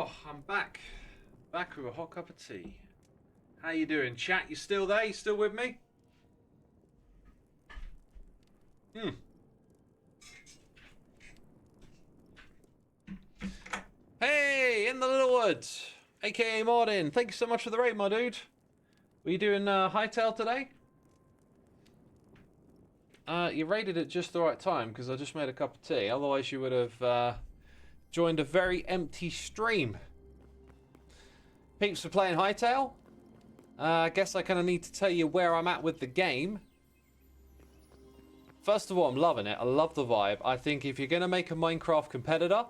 Oh, I'm back. Back with a hot cup of tea. How you doing, chat? You still there? You still with me? Hey, in the little woods, aka Martin. Thank you so much for the raid, my dude. Were you doing Hytale today? You raided at just the right time because I just made a cup of tea. Otherwise, you would have joined a very empty stream. Peeps for playing Hytale. I guess I kind of need to tell you where I'm at with the game. First of all, I'm loving it. I love the vibe. I think if you're going to make a Minecraft competitor,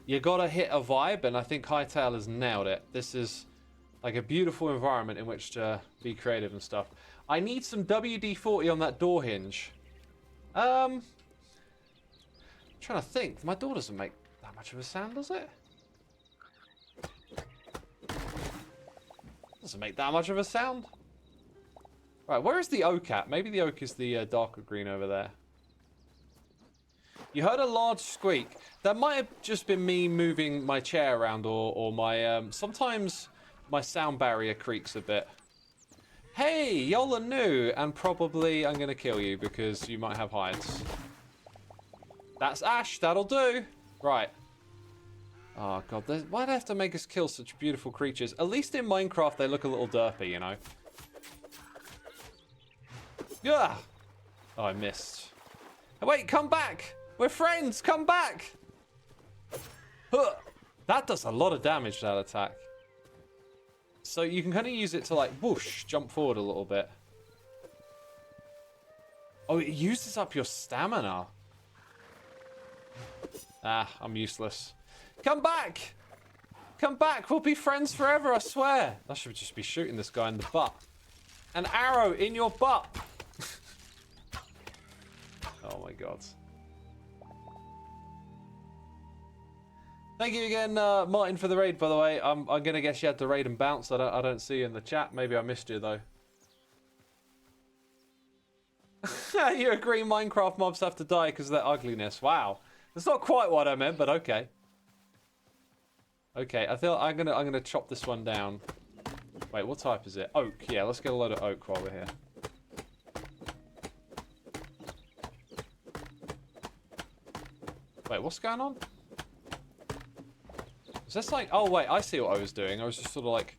you got to hit a vibe, and I think Hytale has nailed it. This is like a beautiful environment in which to be creative and stuff. I need some WD-40 on that door hinge. I'm trying to think. My door doesn't make that much of a sound, does it? Doesn't make that much of a sound. Right, where is the oak at? Maybe the oak is the darker green over there. You heard a large squeak. That might have just been me moving my chair around, or my sometimes my sound barrier creaks a bit. Hey, y'all are new, and probably I'm gonna kill you because you might have hides. That's Ash, that'll do. Right. Oh god, why'd I have to make us kill such beautiful creatures? At least in Minecraft they look a little derpy, you know. Yeah. Oh, I missed. Oh, wait, come back! We're friends, come back! Huh. That does a lot of damage, that attack. So you can kind of use it to, like, whoosh, jump forward a little bit. Oh, it uses up your stamina. Ah, I'm useless. Come back! Come back, we'll be friends forever, I swear. I should just be shooting this guy in the butt. An arrow in your butt! Oh my god. Thank you again, Martin, for the raid, by the way. I'm gonna guess you had to raid and bounce. I don't see you in the chat. Maybe I missed you, though. You agree Minecraft mobs have to die because of their ugliness. Wow. That's not quite what I meant, but okay. Okay, I feel I'm gonna chop this one down. Wait, what type is it? Oak. Yeah, let's get a load of oak while we're here. Wait, what's going on? Is this like... Oh, wait, I see what I was doing. I was just sort of like...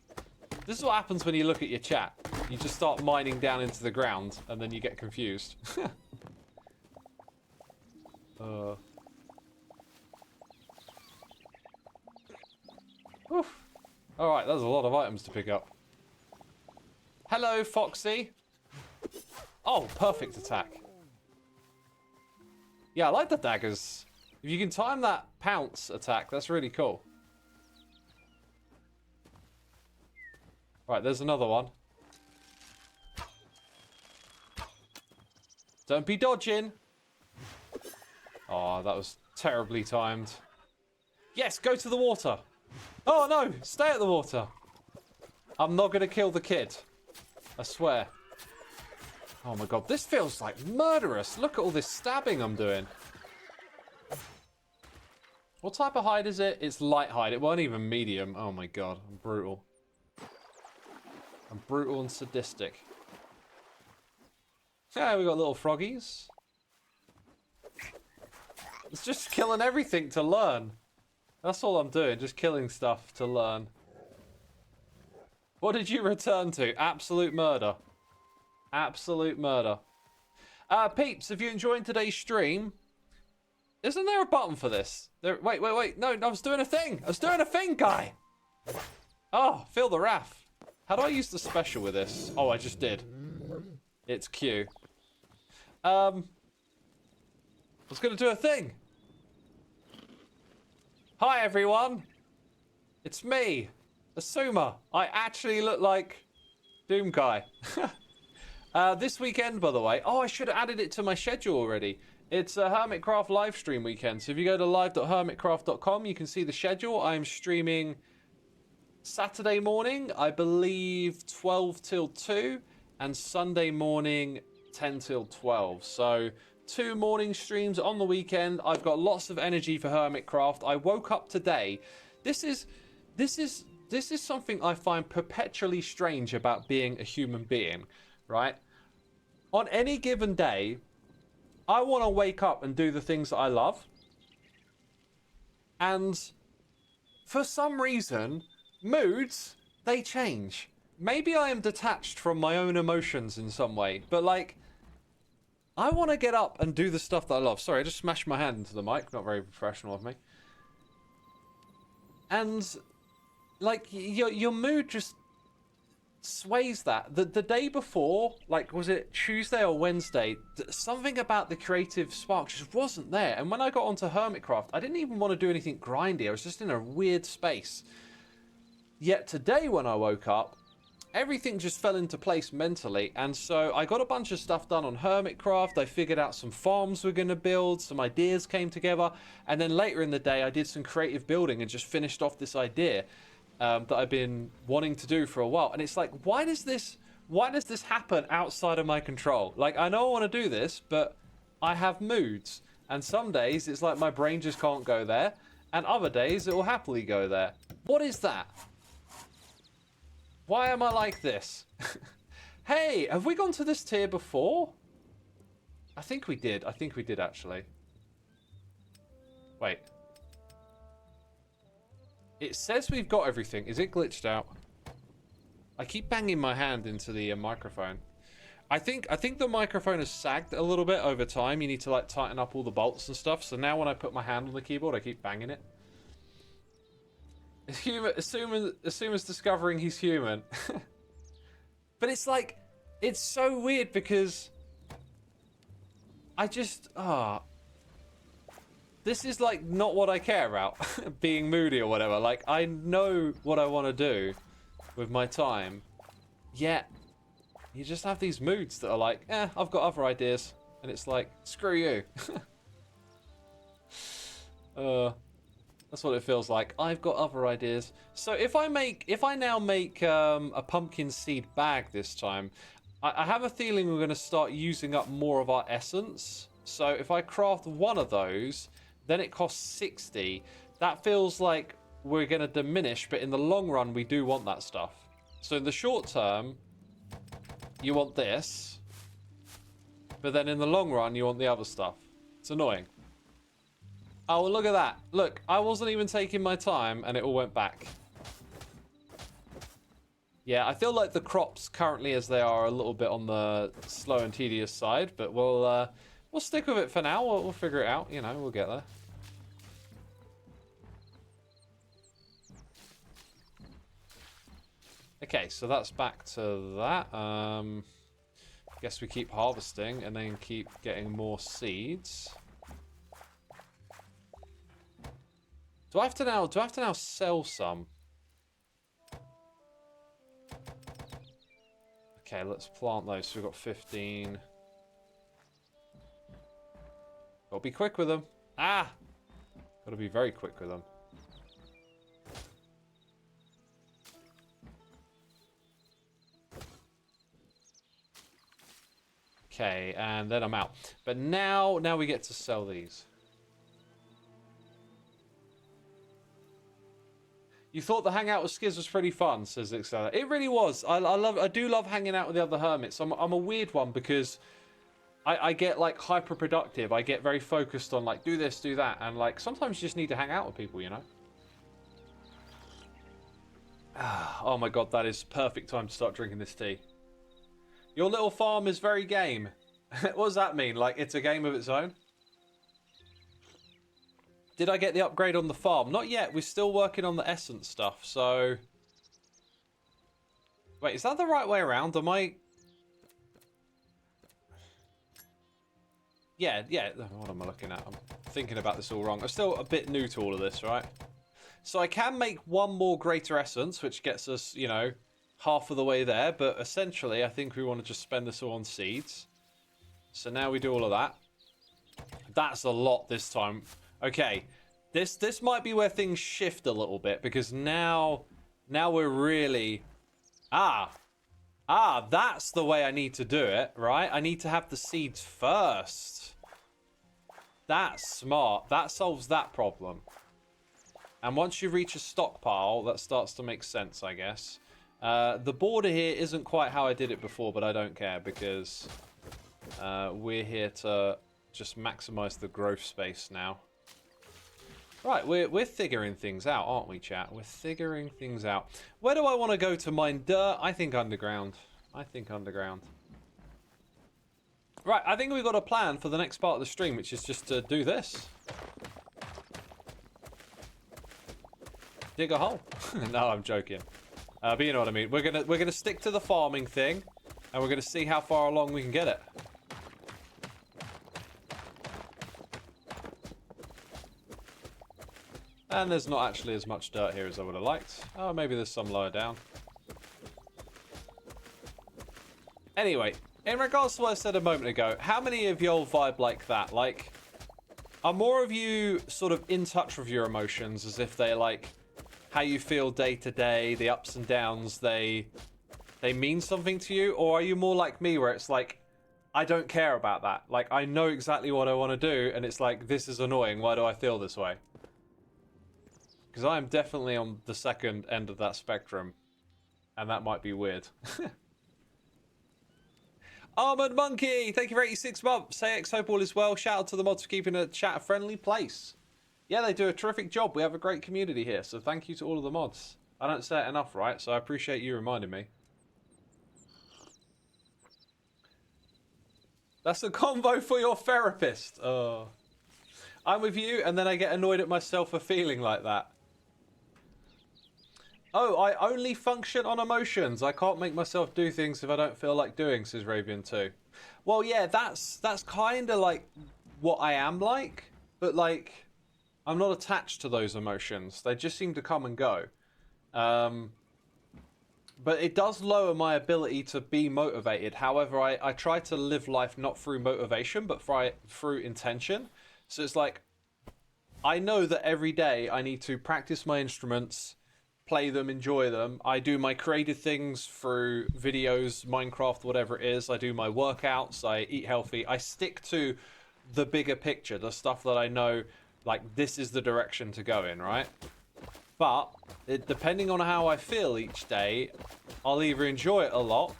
This is what happens when you look at your chat. You just start mining down into the ground, and then you get confused. Oof. Alright, there's a lot of items to pick up. Hello, Foxy. Oh, perfect attack. Yeah, I like the daggers. If you can time that pounce attack, that's really cool. Right, there's another one. Don't be dodging. Oh, that was terribly timed. Yes, go to the water. Oh, no, stay at the water. I'm not going to kill the kid. I swear. Oh, my God, this feels like murderous. Look at all this stabbing I'm doing. What type of hide is it? It's light hide. It wasn't even medium. Oh, my God, I'm brutal. I'm brutal and sadistic. Yeah, we got little froggies. It's just killing everything to learn. That's all I'm doing, just killing stuff to learn. What did you return to? Absolute murder. Absolute murder. Peeps, if you're enjoying today's stream, isn't there a button for this? Wait. No, I was doing a thing. I was doing a thing, guy. Oh, feel the wrath. How do I use the special with this? Oh, I just did. It's Q. I was going to do a thing. Hi, everyone. It's me, Xisuma. I actually look like Doom Guy. This weekend, by the way. Oh, I should have added it to my schedule already. It's a Hermitcraft live stream weekend. So if you go to live.hermitcraft.com, you can see the schedule. I'm streaming Saturday morning, I believe 12 till 2, and Sunday morning 10 till 12. So 2 morning streams on the weekend. I've got lots of energy for Hermitcraft. I woke up today. This is this is something I find perpetually strange about being a human being, right? On any given day, I want to wake up and do the things that I love. And for some reason, moods, they change. Maybe I am detached from my own emotions in some way, but like, I want to get up and do the stuff that I love. Sorry, I just smashed my hand into the mic. Not very professional of me. And like, your mood just sways that. The day before, like, was it Tuesday or Wednesday? Something about the creative spark just wasn't there. And when I got onto Hermitcraft, I didn't even want to do anything grindy. I was just in a weird space. Yet today when I woke up, everything just fell into place mentally, and so I got a bunch of stuff done on Hermitcraft. I figured out some farms we're going to build, some ideas came together, and then later in the day I did some creative building and just finished off this idea that I've been wanting to do for a while. And it's like, why does this happen outside of my control? Like, I know I want to do this, but I have moods, and some days it's like my brain just can't go there, and other days it will happily go there. What is that? Why am I like this? Hey, have we gone to this tier before? I think we did. I think we did, actually. Wait. It says we've got everything. Is it glitched out? I keep banging my hand into the microphone. I think the microphone has sagged a little bit over time. You need to, like, tighten up all the bolts and stuff. So now when I put my hand on the keyboard, I keep banging it. Xisuma's discovering he's human. But it's like, it's so weird because I just, this is like not what I care about, being moody or whatever. Like, I know what I want to do with my time, yet you just have these moods that are like, I've got other ideas. And it's like, screw you. That's what it feels like. I've got other ideas. So if I now make a pumpkin seed bag this time, I have a feeling we're going to start using up more of our essence. So if I craft one of those, then it costs 60. That feels like we're going to diminish, but in the long run, we do want that stuff. So in the short term, you want this, but then in the long run, you want the other stuff. It's annoying. Oh, well, look at that. Look, I wasn't even taking my time, and it all went back. Yeah, I feel like the crops currently as they are a little bit on the slow and tedious side, but we'll stick with it for now. We'll figure it out. You know, we'll get there. Okay, so that's back to that. Guess we keep harvesting and then keep getting more seeds. Do I have to now sell some? Okay, let's plant those. So we've got 15. Gotta be quick with them. Ah! Gotta be very quick with them. Okay, and then I'm out. But now we get to sell these. You thought the hangout with Skiz was pretty fun, says Xisuma. It really was. I do love hanging out with the other hermits. I'm a weird one because I get like hyper productive. I get very focused on like do this, do that, and like sometimes you just need to hang out with people, you know. Oh my god, that is perfect time to start drinking this tea. Your little farm is very game. What does that mean? Like it's a game of its own? Did I get the upgrade on the farm? Not yet. We're still working on the essence stuff, so... Wait, is that the right way around? Am I... Yeah. What am I looking at? I'm thinking about this all wrong. I'm still a bit new to all of this, right? So I can make one more greater essence, which gets us, you know, half of the way there. But essentially, I think we want to just spend this all on seeds. So now we do all of that. That's a lot this time. Okay, this might be where things shift a little bit because now we're really that's the way I need to do it, right? I need to have the seeds first. That's smart. That solves that problem. And once you reach a stockpile, that starts to make sense, I guess. The border here isn't quite how I did it before, but I don't care because we're here to just maximize the growth space now. Right, we're figuring things out, aren't we, chat? We're figuring things out. Where do I want to go to mine dirt? I think underground. I think underground. Right, I think we've got a plan for the next part of the stream, which is just to do this. Dig a hole. No, I'm joking. But you know what I mean. We're gonna stick to the farming thing, and we're gonna see how far along we can get it. And there's not actually as much dirt here as I would have liked. Oh, maybe there's some lower down. Anyway, in regards to what I said a moment ago, how many of y'all vibe like that? Like, are more of you sort of in touch with your emotions as if they're like how you feel day to day, the ups and downs, they mean something to you? Or are you more like me where it's like, I don't care about that. Like, I know exactly what I want to do, and it's like, this is annoying. Why do I feel this way? Because I am definitely on the second end of that spectrum, and that might be weird. Armored Monkey, thank you for 86 months. Say Exopal as well. Shout out to the mods for keeping the chat a friendly place. Yeah, they do a terrific job. We have a great community here, so thank you to all of the mods. I don't say it enough, right? So I appreciate you reminding me. That's a combo for your therapist. Oh. I'm with you, and then I get annoyed at myself for feeling like that. Oh, I only function on emotions. I can't make myself do things if I don't feel like doing, says Ravian too. Well, yeah, that's kind of like what I am like, but like I'm not attached to those emotions. They just seem to come and go. But it does lower my ability to be motivated. However, I try to live life not through motivation, but through intention. So it's like, I know that every day I need to practice my instruments, play them, enjoy them. I do my creative things through videos, Minecraft, whatever it is. I do my workouts, I eat healthy. I stick to the bigger picture, the stuff that I know, like, this is the direction to go in, right? But, depending on how I feel each day, I'll either enjoy it a lot,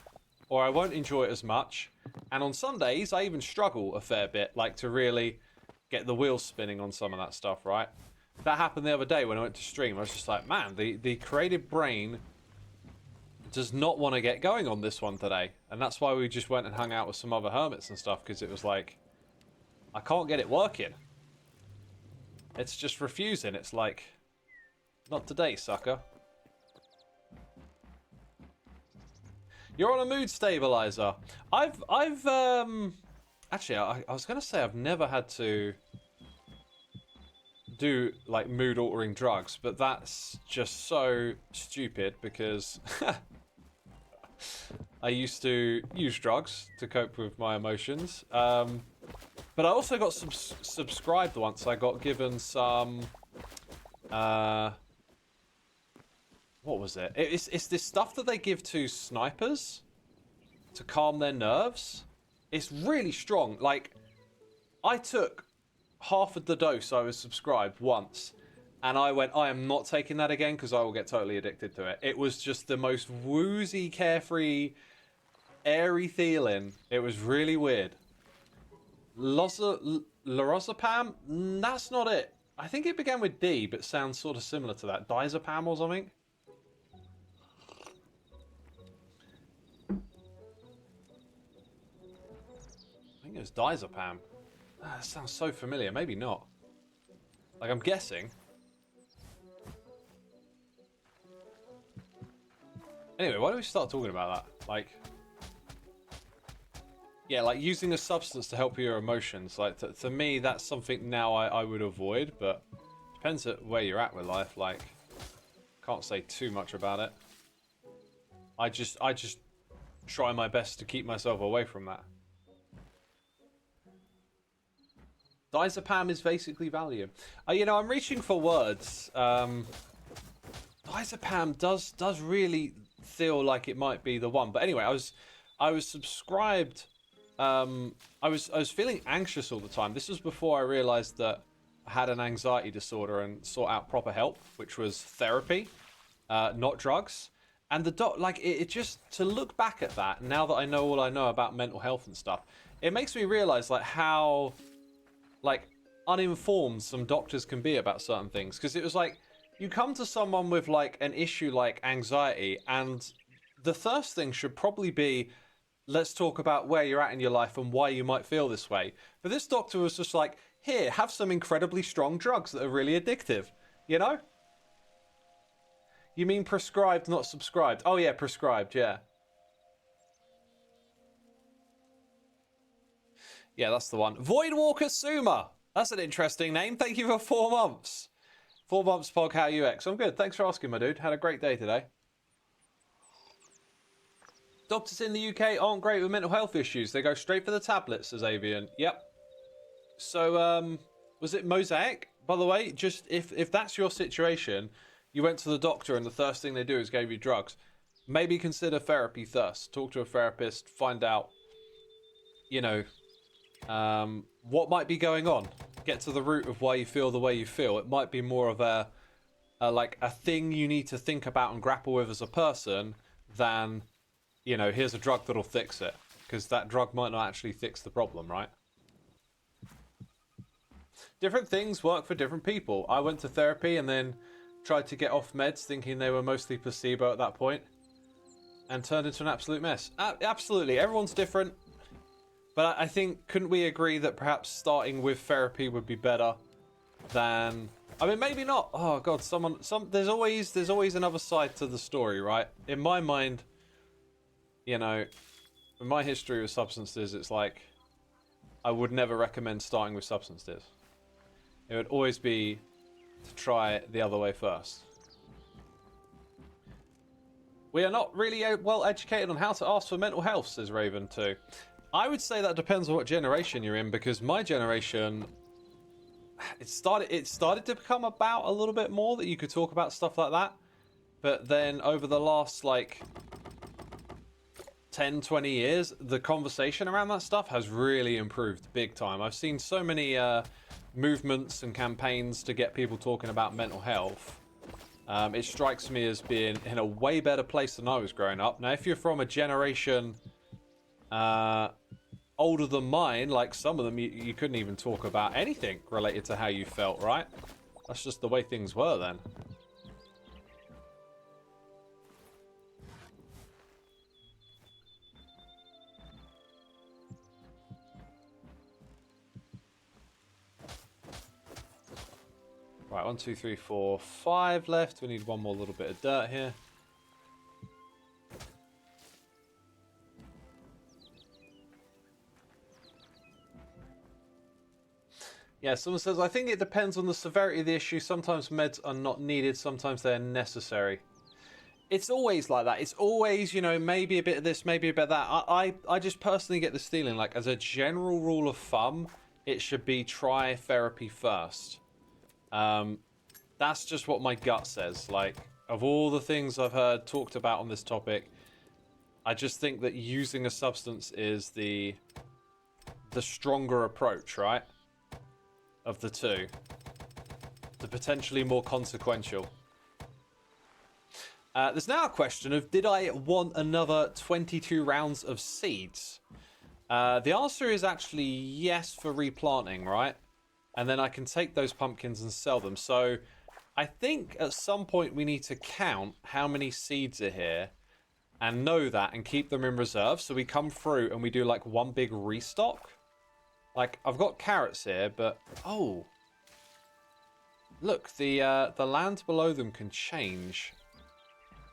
or I won't enjoy it as much. And on some days, I even struggle a fair bit, like, to really get the wheels spinning on some of that stuff, right? That happened the other day when I went to stream. I was just like, man, the creative brain does not want to get going on this one today. And that's why we just went and hung out with some other hermits and stuff, because it was like, I can't get it working. It's just refusing. It's like, not today, sucker. You're on a mood stabilizer. Actually, I was going to say I've never had to do like mood altering drugs, but that's just so stupid because I used to use drugs to cope with my emotions, but I also got subscribed once. I got given some what was it? It's this stuff that they give to snipers to calm their nerves. It's really strong. Like, I took half of the dose I was subscribed once, and I went, I am not taking that again because I will get totally addicted to it. It was just the most woozy, carefree, airy feeling. It was really weird. Lorazepam? That's not it. I think it began with D, but sounds sort of similar to that. Diazepam or something? I think it was diazepam. That sounds so familiar. Maybe not. Like, I'm guessing. Anyway, why don't we start talking about that? Like, yeah, like using a substance to help your emotions. Like, to me, that's something now I would avoid, but depends at where you're at with life. Like, can't say too much about it. I just try my best to keep myself away from that. Diazepam is basically Valium. You know, I'm reaching for words. Diazepam does really feel like it might be the one. But anyway, I was subscribed. I was feeling anxious all the time. This was before I realized that had an anxiety disorder and sought out proper help, which was therapy, not drugs. And the like it just, to look back at that now that I know all I know about mental health and stuff, it makes me realize like how like uninformed some doctors can be about certain things. Because it was like, you come to someone with like an issue like anxiety, and the first thing should probably be, let's talk about where you're at in your life and why you might feel this way. But this doctor was just like, here, have some incredibly strong drugs that are really addictive, you know? You mean prescribed, not subscribed? Oh yeah, prescribed, yeah. Yeah, that's the one. Voidwalker Suma. That's an interesting name. Thank you for 4 months. 4 months, Pog. How are you, X? I'm good. Thanks for asking, my dude. Had a great day today. Doctors in the UK aren't great with mental health issues. They go straight for the tablets, says Avian. Yep. So, was it Mosaic? By the way, just if that's your situation, you went to the doctor and the first thing they do is give you drugs, maybe consider therapy first. Talk to a therapist, find out, you know, what might be going on. Get to the root of why you feel the way you feel. It might be more of a like a thing you need to think about and grapple with as a person than, you know, here's a drug that'll fix it. Because that drug might not actually fix the problem, right? Different things work for different people. I went to therapy and then tried to get off meds thinking they were mostly placebo at that point, and turned into an absolute mess. Absolutely, everyone's different. But I think, couldn't we agree that perhaps starting with therapy would be better than... I mean, maybe not. Oh god, there's always another side to the story, right? In my mind, you know, in my history with substances, it's like I would never recommend starting with substances. It would always be to try the other way first. We are not really well educated on how to ask for mental health, says Raven too. I would say that depends on what generation you're in, because my generation, it started to become about a little bit more that you could talk about stuff like that. But then over the last like 10, 20 years, the conversation around that stuff has really improved big time. I've seen so many movements and campaigns to get people talking about mental health. It strikes me as being in a way better place than I was growing up. Now, if you're from a generation older than mine, like some of them, you couldn't even talk about anything related to how you felt, right? That's just the way things were then. Right, 1, 2, 3, 4, 5 left. We need one more little bit of dirt here. Yeah, someone says, I think it depends on the severity of the issue. Sometimes meds are not needed, sometimes they're necessary. It's always like that. It's always, you know, maybe a bit of this, maybe a bit of that. I just personally get this feeling, like, as a general rule of thumb, it should be try therapy first. That's just what my gut says. Like, of all the things I've heard talked about on this topic, I just think that using a substance is the stronger approach, right? Of the two. The potentially more consequential. There's now a question of, did I want another 22 rounds of seeds? The answer is actually yes for replanting, right? And then I can take those pumpkins and sell them. So I think at some point we need to count how many seeds are here and know that and keep them in reserve. So we come through and we do like one big restock. Like, I've got carrots here, but... Oh. Look, the land below them can change.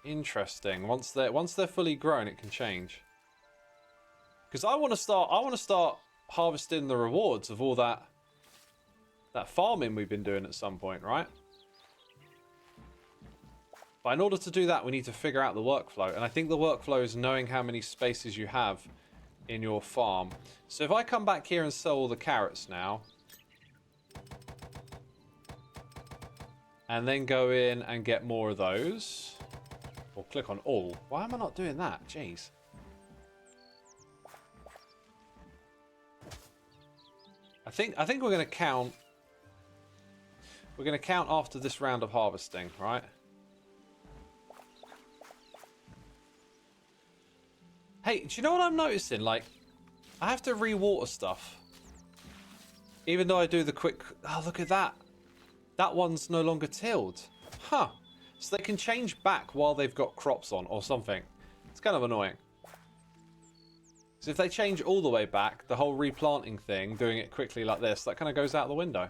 Interesting. Once they're fully grown, it can change. Because I want to start harvesting the rewards of all that farming we've been doing at some point, right? But in order to do that, we need to figure out the workflow. And I think the workflow is knowing how many spaces you have in your farm. So if I come back here and sell all the carrots now, and then go in and get more of those, or click on all. Why am I not doing that? Jeez. I think we're going to count We're going to count after this round of harvesting, right? Hey, do you know what I'm noticing? Like, I have to re-water stuff. Even though I do the quick... Oh, look at that. That one's no longer tilled. Huh. So they can change back while they've got crops on or something. It's kind of annoying. So if they change all the way back, the whole replanting thing, doing it quickly like this, that kind of goes out the window.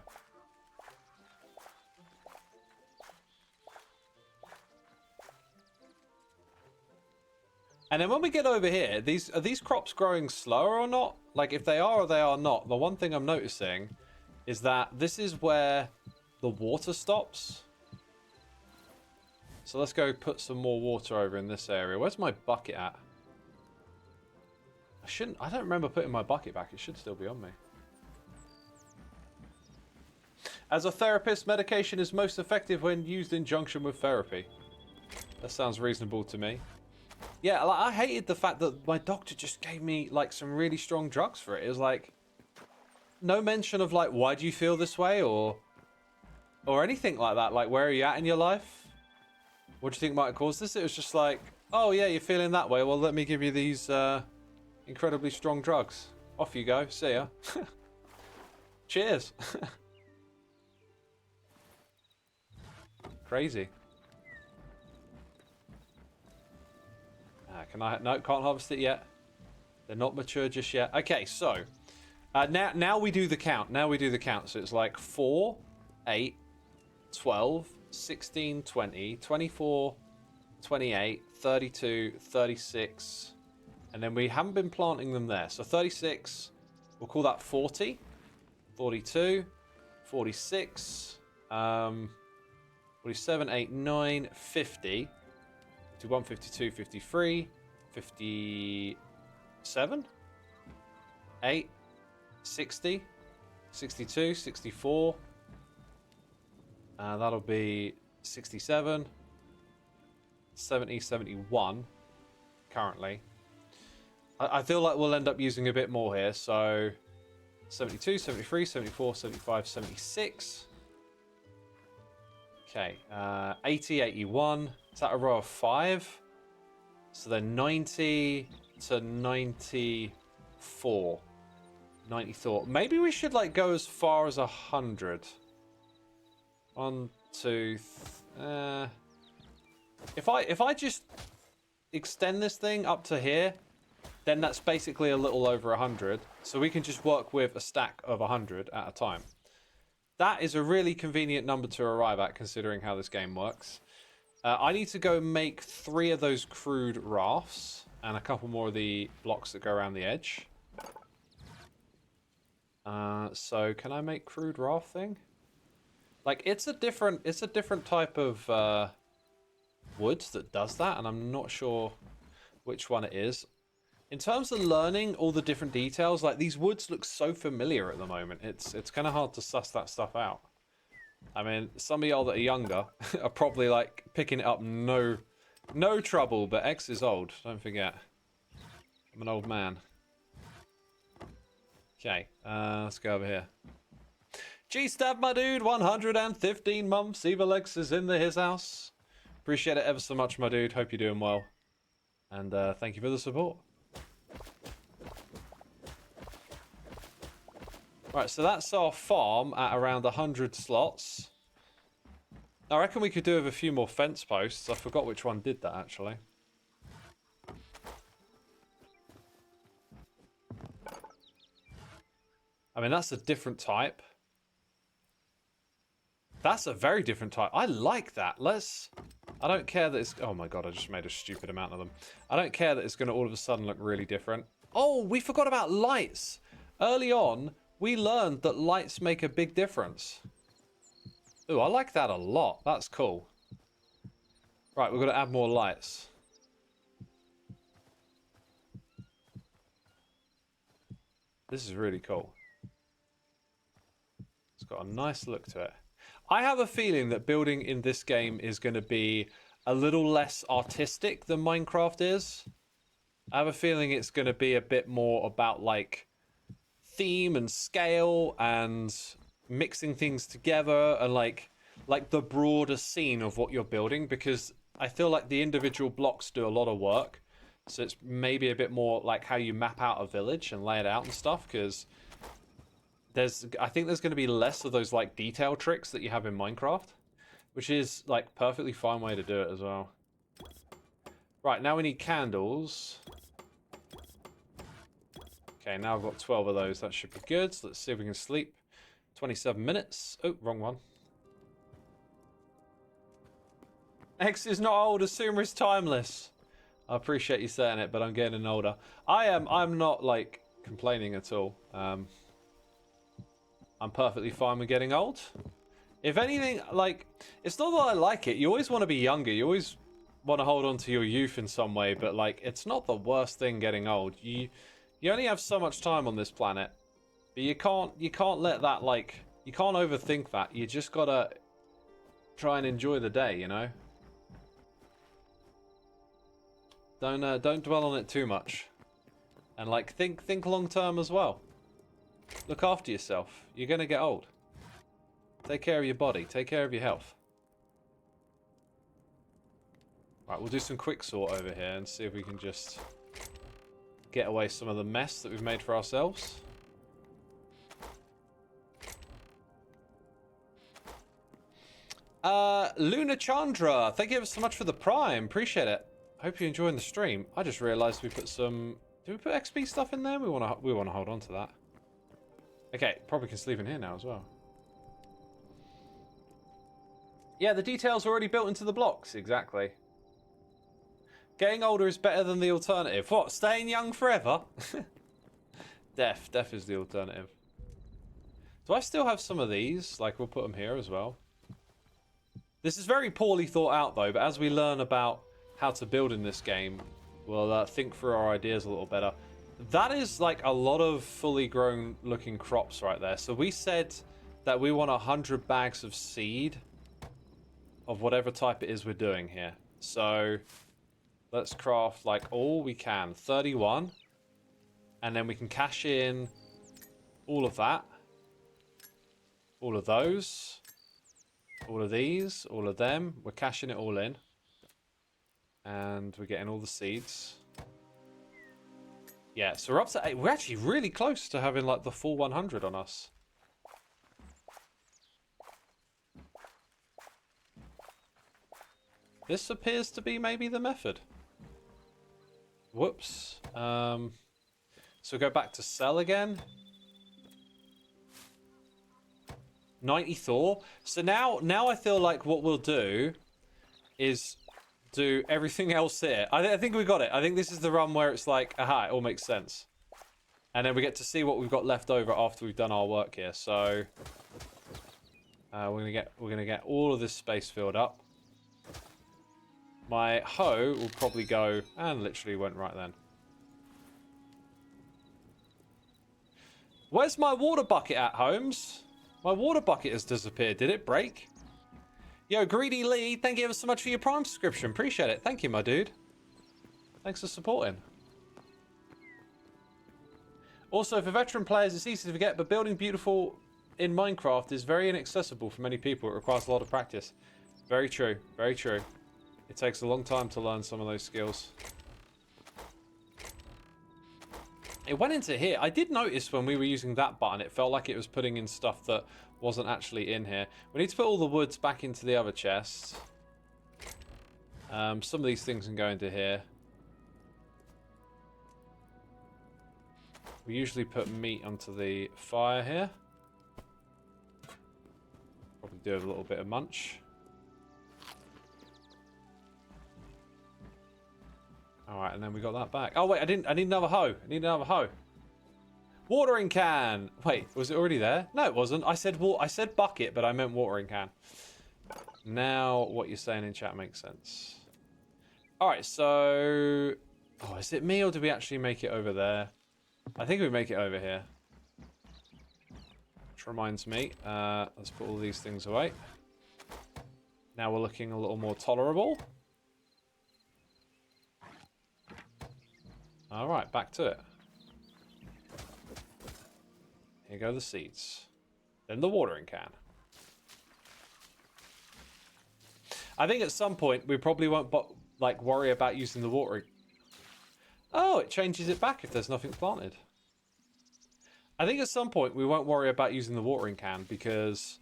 And then when we get over here, are these crops growing slower or not? Like, if they are or they are not, the one thing I'm noticing is that this is where the water stops. So let's go put some more water over in this area. Where's my bucket at? I don't remember putting my bucket back. It should still be on me. As a therapist, medication is most effective when used in junction with therapy. That sounds reasonable to me. Yeah, like, I hated the fact that my doctor just gave me, like, some really strong drugs for it. It was like, no mention of, like, why do you feel this way, or anything like that. Like, where are you at in your life? What do you think might cause this? It was just like, oh, yeah, you're feeling that way. Well, let me give you these incredibly strong drugs. Off you go. See ya. Cheers. Crazy. Can I? No, can't harvest it yet. They're not mature just yet. Okay, so now we do the count. Now we do the count. So it's like 4, 8, 12, 16, 20, 24, 28, 32, 36. And then we haven't been planting them there. So 36, we'll call that 40, 42, 46, 47, 8, 9, 50, 51, 52, 53, 57, 8, 60, 62, 64. That'll be 67, 70, 71 currently. I feel like we'll end up using a bit more here. So 72, 73, 74, 75, 76. Okay, 80, 81. Is that a row of 5? So then 90 to 94. 94. Maybe we should like go as far as 100. 1, 2, if I just extend this thing up to here, then that's basically a little over 100. So we can just work with a stack of 100 at a time. That is a really convenient number to arrive at, considering how this game works. I need to go make 3 of those crude rafts and a couple more of the blocks that go around the edge. So can I make crude raft thing? Like, it's a different type of wood that does that, and I'm not sure which one it is. In terms of learning all the different details, like, these woods look so familiar at the moment. It's kind of hard to suss that stuff out. I mean, some of y'all that are younger are probably like picking it up no trouble, but X is old, don't forget. I'm an old man. Okay, let's go over here. G-Stab, my dude, 115 months. Evil X is in his house. Appreciate it ever so much, my dude. Hope you're doing well. And thank you for the support. Right, so that's our farm at around 100 slots. I reckon we could do with a few more fence posts. I forgot which one did that, actually. I mean, that's a different type. That's a very different type. I like that. I don't care that it's... Oh my god, I just made a stupid amount of them. I don't care that it's going to all of a sudden look really different. Oh, we forgot about lights. Early on, we learned that lights make a big difference. Ooh, I like that a lot. That's cool. Right, we've got to add more lights. This is really cool. It's got a nice look to it. I have a feeling that building in this game is going to be a little less artistic than Minecraft is. I have a feeling it's going to be a bit more about, like, theme and scale and mixing things together and, like, like the broader scene of what you're building, because I feel like the individual blocks do a lot of work. So it's maybe a bit more like how you map out a village and lay it out and stuff, because I think there's going to be less of those like detail tricks that you have in Minecraft, which is like perfectly fine way to do it as well. Right, now we need candles. Okay, now I've got 12 of those. That should be good. So let's see if we can sleep. 27 minutes. Oh, wrong one. X is not old. Xisuma is timeless. I appreciate you saying it, but I'm getting older. I'm not like complaining at all. I'm perfectly fine with getting old. If anything, like, it's not that I like it. You always want to be younger. You always want to hold on to your youth in some way, but like, it's not the worst thing getting old. You only have so much time on this planet, but you can't let that, like, you can't overthink that. You just gotta try and enjoy the day, you know. Don't dwell on it too much, and like think long term as well. Look after yourself. You're gonna get old. Take care of your body. Take care of your health. Right, we'll do some quick sort over here and see if we can just get away some of the mess that we've made for ourselves. Luna Chandra, thank you ever so much for the Prime. Appreciate it. Hope you're enjoying the stream. I just realised we put some... Did we put XP stuff in there? We want to hold on to that. Okay, probably can sleep in here now as well. Yeah, the details are already built into the blocks. Exactly. Getting older is better than the alternative. What? Staying young forever? Death. Death is the alternative. Do I still have some of these? Like, we'll put them here as well. This is very poorly thought out, though, but as we learn about how to build in this game, we'll think through our ideas a little better. That is, like, a lot of fully grown looking crops right there. So we said that we want 100 bags of seed of whatever type it is we're doing here. So let's craft, like, all we can. 31. And then we can cash in all of that. All of those. All of these. All of them. We're cashing it all in. And we're getting all the seeds. Yeah, so we're up to 8. We're actually really close to having, like, the full 100 on us. This appears to be maybe the method. Whoops. So go back to sell again. 90 Thor. So now I feel like what we'll do is do everything else here. I think we got it. I think this is the run where it's like, aha, it all makes sense. And then we get to see what we've got left over after we've done our work here. So we're gonna get all of this space filled up. My hoe will probably go, and literally went right then. Where's my water bucket at, Holmes? My water bucket has disappeared. Did it break? Yo, Greedy Lee, thank you ever so much for your Prime subscription. Appreciate it. Thank you, my dude. Thanks for supporting. Also, for veteran players, it's easy to forget, but building beautiful in Minecraft is very inaccessible for many people. It requires a lot of practice. Very true. Very true. It takes a long time to learn some of those skills. It went into here. I did notice when we were using that button, it felt like it was putting in stuff that wasn't actually in here. We need to put all the woods back into the other chests. Some of these things can go into here. We usually put meat onto the fire here. Probably do a little bit of munch. Alright, and then we got that back. Oh wait, I need another hoe. I need another hoe. Watering can! Wait, was it already there? No, it wasn't. I said bucket, but I meant watering can. Now, what you're saying in chat makes sense. Alright, so... Oh, is it me or do we actually make it over there? I think we make it over here. Which reminds me, let's put all these things away. Now we're looking a little more tolerable. Alright, back to it. Here go the seeds. Then the watering can. I think at some point we probably won't like worry about using the watering. Oh, it changes it back if there's nothing planted. I think at some point we won't worry about using the watering can because,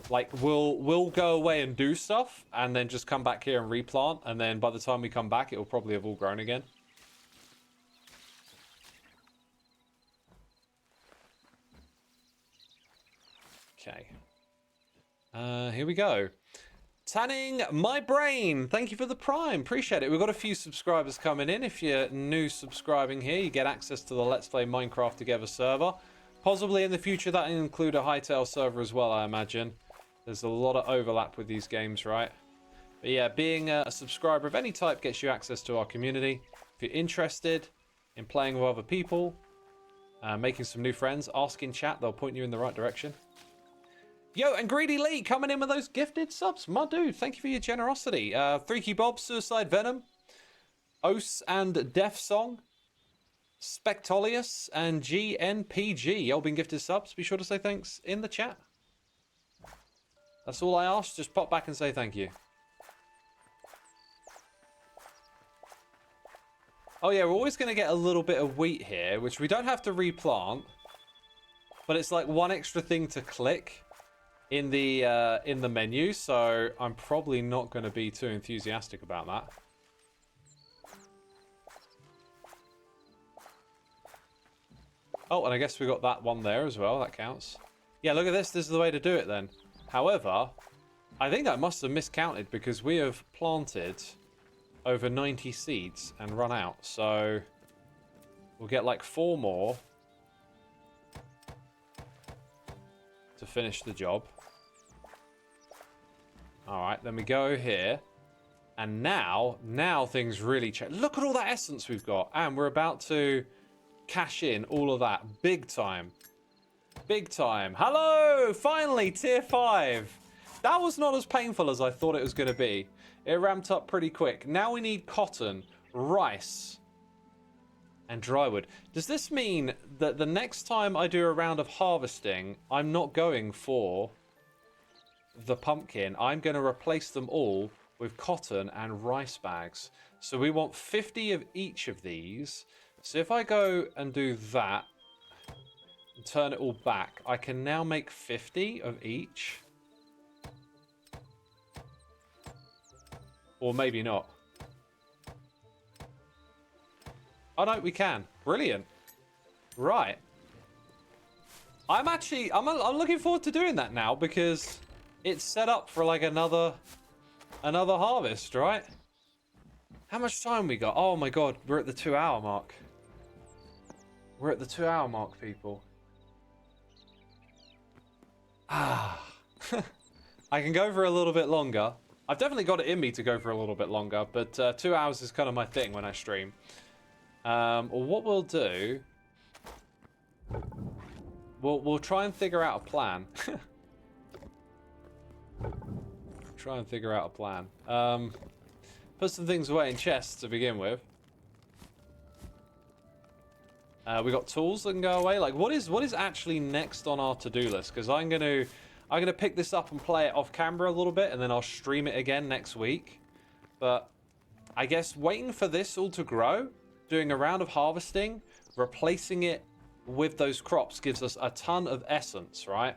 like, we'll go away and do stuff and then just come back here and replant, and then by the time we come back, it will probably have all grown again. Okay. Here we go. Tanning my brain. Thank you for the Prime. Appreciate it. We've got a few subscribers coming in. If you're new subscribing here, you get access to the Let's Play Minecraft Together server. Possibly in the future that'll include a Hytale server as well, I imagine. There's a lot of overlap with these games, right? But yeah, being a subscriber of any type gets you access to our community. If you're interested in playing with other people, making some new friends, ask in chat. They'll point you in the right direction. Yo, and Greedy Lee coming in with those gifted subs. My dude, thank you for your generosity. 3Key Bob, Suicide Venom, Os and Death Song, Spectolius, and GNPG. Y'all been gifted subs. Be sure to say thanks in the chat. That's all I ask. Just pop back and say thank you. Oh yeah, we're always going to get a little bit of wheat here, which we don't have to replant. But it's like one extra thing to click in the menu, so I'm probably not going to be too enthusiastic about that. Oh, and I guess we got that one there as well. That counts. Yeah, look at this. This is the way to do it then. However, I think I must have miscounted because we have planted over 90 seeds and run out. So we'll get like 4 more to finish the job. Alright, then we go here. And now things really change. Look at all that essence we've got. And we're about to cash in all of that. Big time. Big time. Hello! Finally, tier 5. That was not as painful as I thought it was going to be. It ramped up pretty quick. Now we need cotton, rice, and drywood. Does this mean that the next time I do a round of harvesting, I'm not going for the pumpkin? I'm going to replace them all with cotton and rice bags. So we want 50 of each of these. So if I go and do that and turn it all back, I can now make 50 of each. Or maybe not. Oh no, we can. Brilliant. Right. I'm looking forward to doing that now because it's set up for like another harvest, right? How much time we got? Oh my god, we're at the 2-hour mark. We're at the 2-hour mark, people. Ah. I can go for a little bit longer. I've definitely got it in me to go for a little bit longer, but 2 hours is kind of my thing when I stream. Or what we'll do, we'll try and figure out a plan. Try and figure out a plan. Put some things away in chests to begin with. We got tools that can go away. Like, what is actually next on our to-do list? Because I'm gonna pick this up and play it off camera a little bit, and then I'll stream it again next week. But I guess waiting for this all to grow, doing a round of harvesting, replacing it with those crops gives us a ton of essence, right?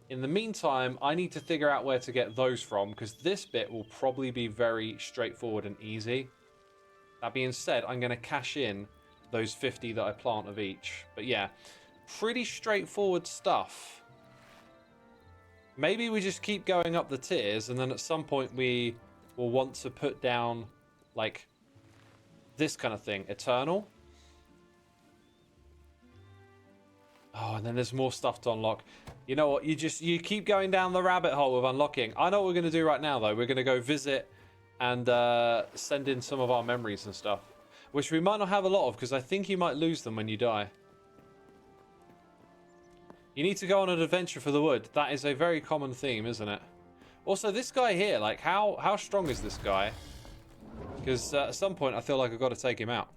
In the meantime, I need to figure out where to get those from, because this bit will probably be very straightforward and easy. That being said, I'm going to cash in those 50 that I plant of each. But yeah, pretty straightforward stuff. Maybe we just keep going up the tiers, and then at some point we will want to put down, like, this kind of thing. Eternal. Oh, and then there's more stuff to unlock. You know what? You keep going down the rabbit hole of unlocking. I know what we're going to do right now, though. We're going to go visit and send in some of our memories and stuff. Which we might not have a lot of, because I think you might lose them when you die. You need to go on an adventure for the wood. That is a very common theme, isn't it? Also, this guy here, like, how strong is this guy? Because at some point, I feel like I've got to take him out.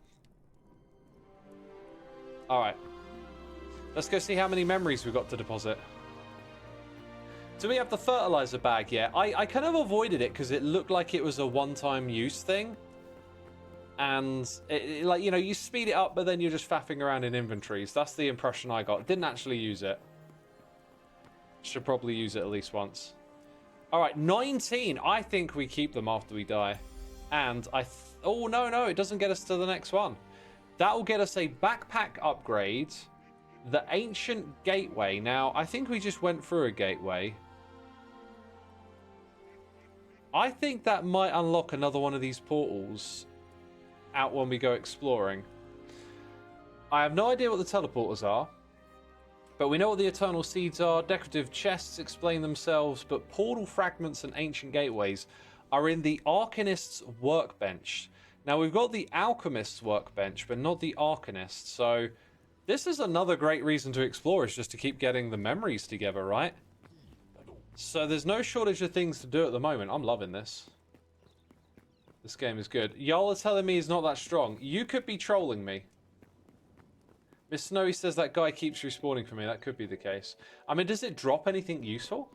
Alright. Let's go see how many memories we've got to deposit. Do we have the fertilizer bag yet? I kind of avoided it because it looked like it was a one-time use thing. And, like, you know, you speed it up, but then you're just faffing around in inventories. That's the impression I got. Didn't actually use it. Should probably use it at least once. All right, 19. I think we keep them after we die. And oh, no, it doesn't get us to the next one. That will get us a backpack upgrade. The ancient gateway. Now, I think we just went through a gateway. I think that might unlock another one of these portals out when we go exploring. I have no idea what the teleporters are, but we know what the eternal seeds are. Decorative chests explain themselves, but portal fragments and ancient gateways are in the Arcanist's workbench. Now, we've got the Alchemist's workbench, but not the Arcanist, so this is another great reason to explore, is just to keep getting the memories together, right? So there's no shortage of things to do at the moment. I'm loving this. This game is good. Y'all are telling me he's not that strong. You could be trolling me. Miss Snowy says that guy keeps respawning for me. That could be the case. I mean, does it drop anything useful?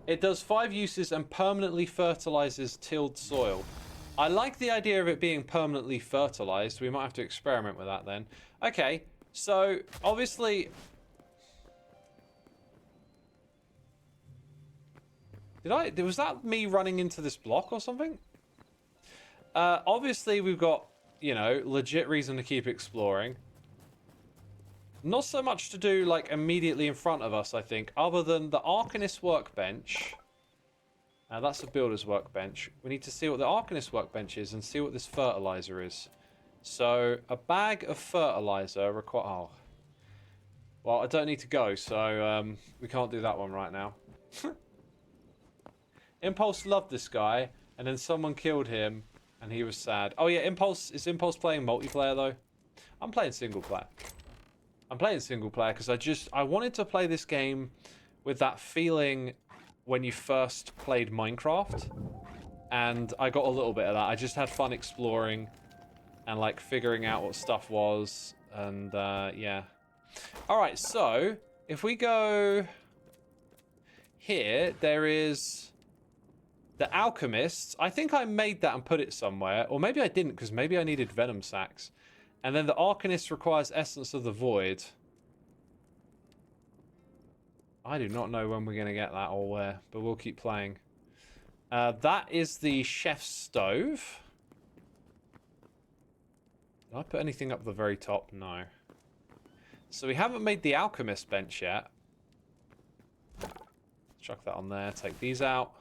It does 5 uses and permanently fertilizes tilled soil. I like the idea of it being permanently fertilized. We might have to experiment with that then. Okay. So, obviously... Was that me running into this block or something? Obviously, we've got, you know, legit reason to keep exploring. Not so much to do, like, immediately in front of us, I think, other than the Arcanist workbench. That's a builder's workbench. We need to see what the Arcanist workbench is and see what this fertilizer is. So, a bag of fertilizer require... Oh. Well, I don't need to go, so we can't do that one right now. Impulse loved this guy, and then someone killed him, and he was sad. Oh yeah, is Impulse playing multiplayer, though? I'm playing single player. I'm playing single player because I wanted to play this game with that feeling when you first played Minecraft, and I got a little bit of that. I just had fun exploring and like figuring out what stuff was, and yeah. All right, so if we go here, there is the Alchemist. I think I made that and put it somewhere, or maybe I didn't because maybe I needed venom sacks. And then the Arcanist requires Essence of the Void. I do not know when we're going to get that or where, but we'll keep playing. That is the Chef's Stove. Did I put anything up the very top? No. So we haven't made the Alchemist bench yet. Chuck that on there. Take these out.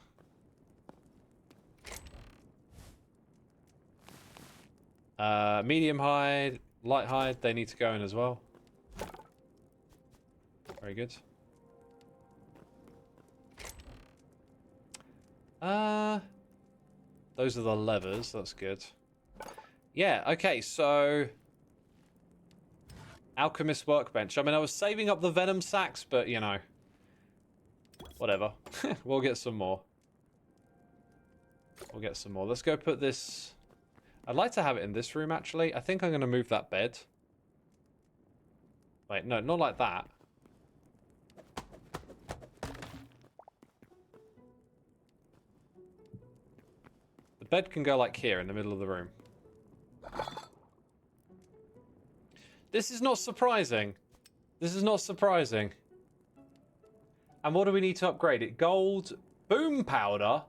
Medium hide, light hide, they need to go in as well. Very good. Those are the levers, that's good. Yeah, okay, so Alchemist workbench. I mean, I was saving up the venom sacks, but you know, whatever. We'll get some more. We'll get some more. Let's go put this... I'd like to have it in this room, actually. I think I'm going to move that bed. Wait, no, not like that. The bed can go like here in the middle of the room. This is not surprising. This is not surprising. And what do we need to upgrade it? Gold, boom powder,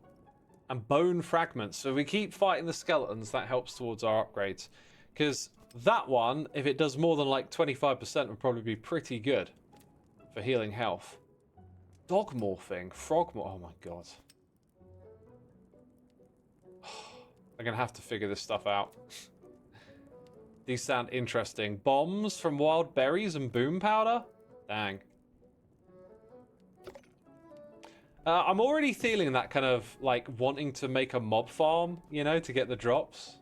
and bone fragments. So we keep fighting the skeletons. That helps towards our upgrades. Because that one, if it does more than like 25%, would probably be pretty good for healing health. Dog morphing, frog morphing. Oh my god. I'm going to have to figure this stuff out. These sound interesting. Bombs from wild berries and boom powder? Dang. I'm already feeling that kind of, like, wanting to make a mob farm, you know, to get the drops.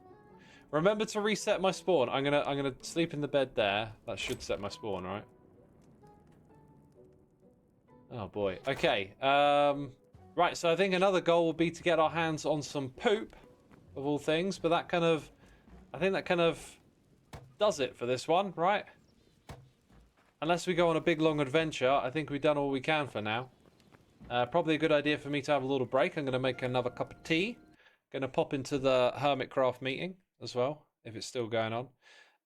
Remember to reset my spawn. I'm gonna sleep in the bed there. That should set my spawn, right? Oh, boy. Okay. Right, so I think another goal will be to get our hands on some poop, of all things. But that kind of... I think that kind of does it for this one, right? Unless we go on a big long adventure, I think we've done all we can for now. Probably a good idea for me to have a little break. I'm going to make another cup of tea. Going to pop into the Hermitcraft meeting as well, if it's still going on.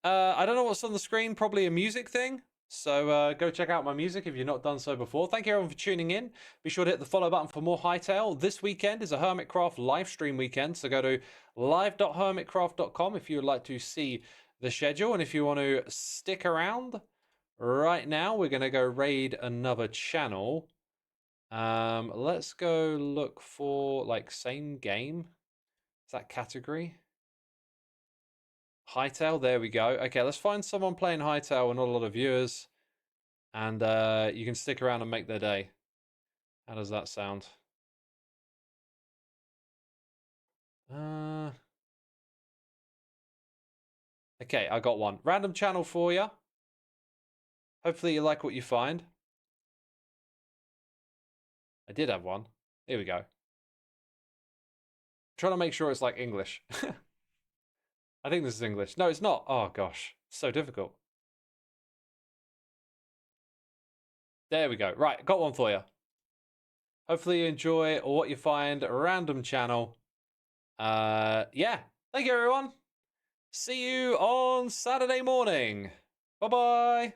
I don't know what's on the screen. Probably a music thing. So go check out my music if you've not done so before. Thank you everyone for tuning in. Be sure to hit the follow button for more Hytale. This weekend is a Hermitcraft live stream weekend. So go to live.hermitcraft.com if you would like to see the schedule. And if you want to stick around, right now we're going to go raid another channel. Let's go look for like same game. Is that category? Hytale, there we go. Okay, let's find someone playing Hytale with not a lot of viewers. And you can stick around and make their day. How does that sound? Okay, I got one. Random channel for you. Hopefully you like what you find. I did have one. Here we go. Trying to make sure it's like English. I think this is English. No, it's not. Oh gosh, so difficult. There we go. Right, got one for you. Hopefully you enjoy what you find. A random channel. Yeah. Thank you, everyone. See you on Saturday morning. Bye-bye.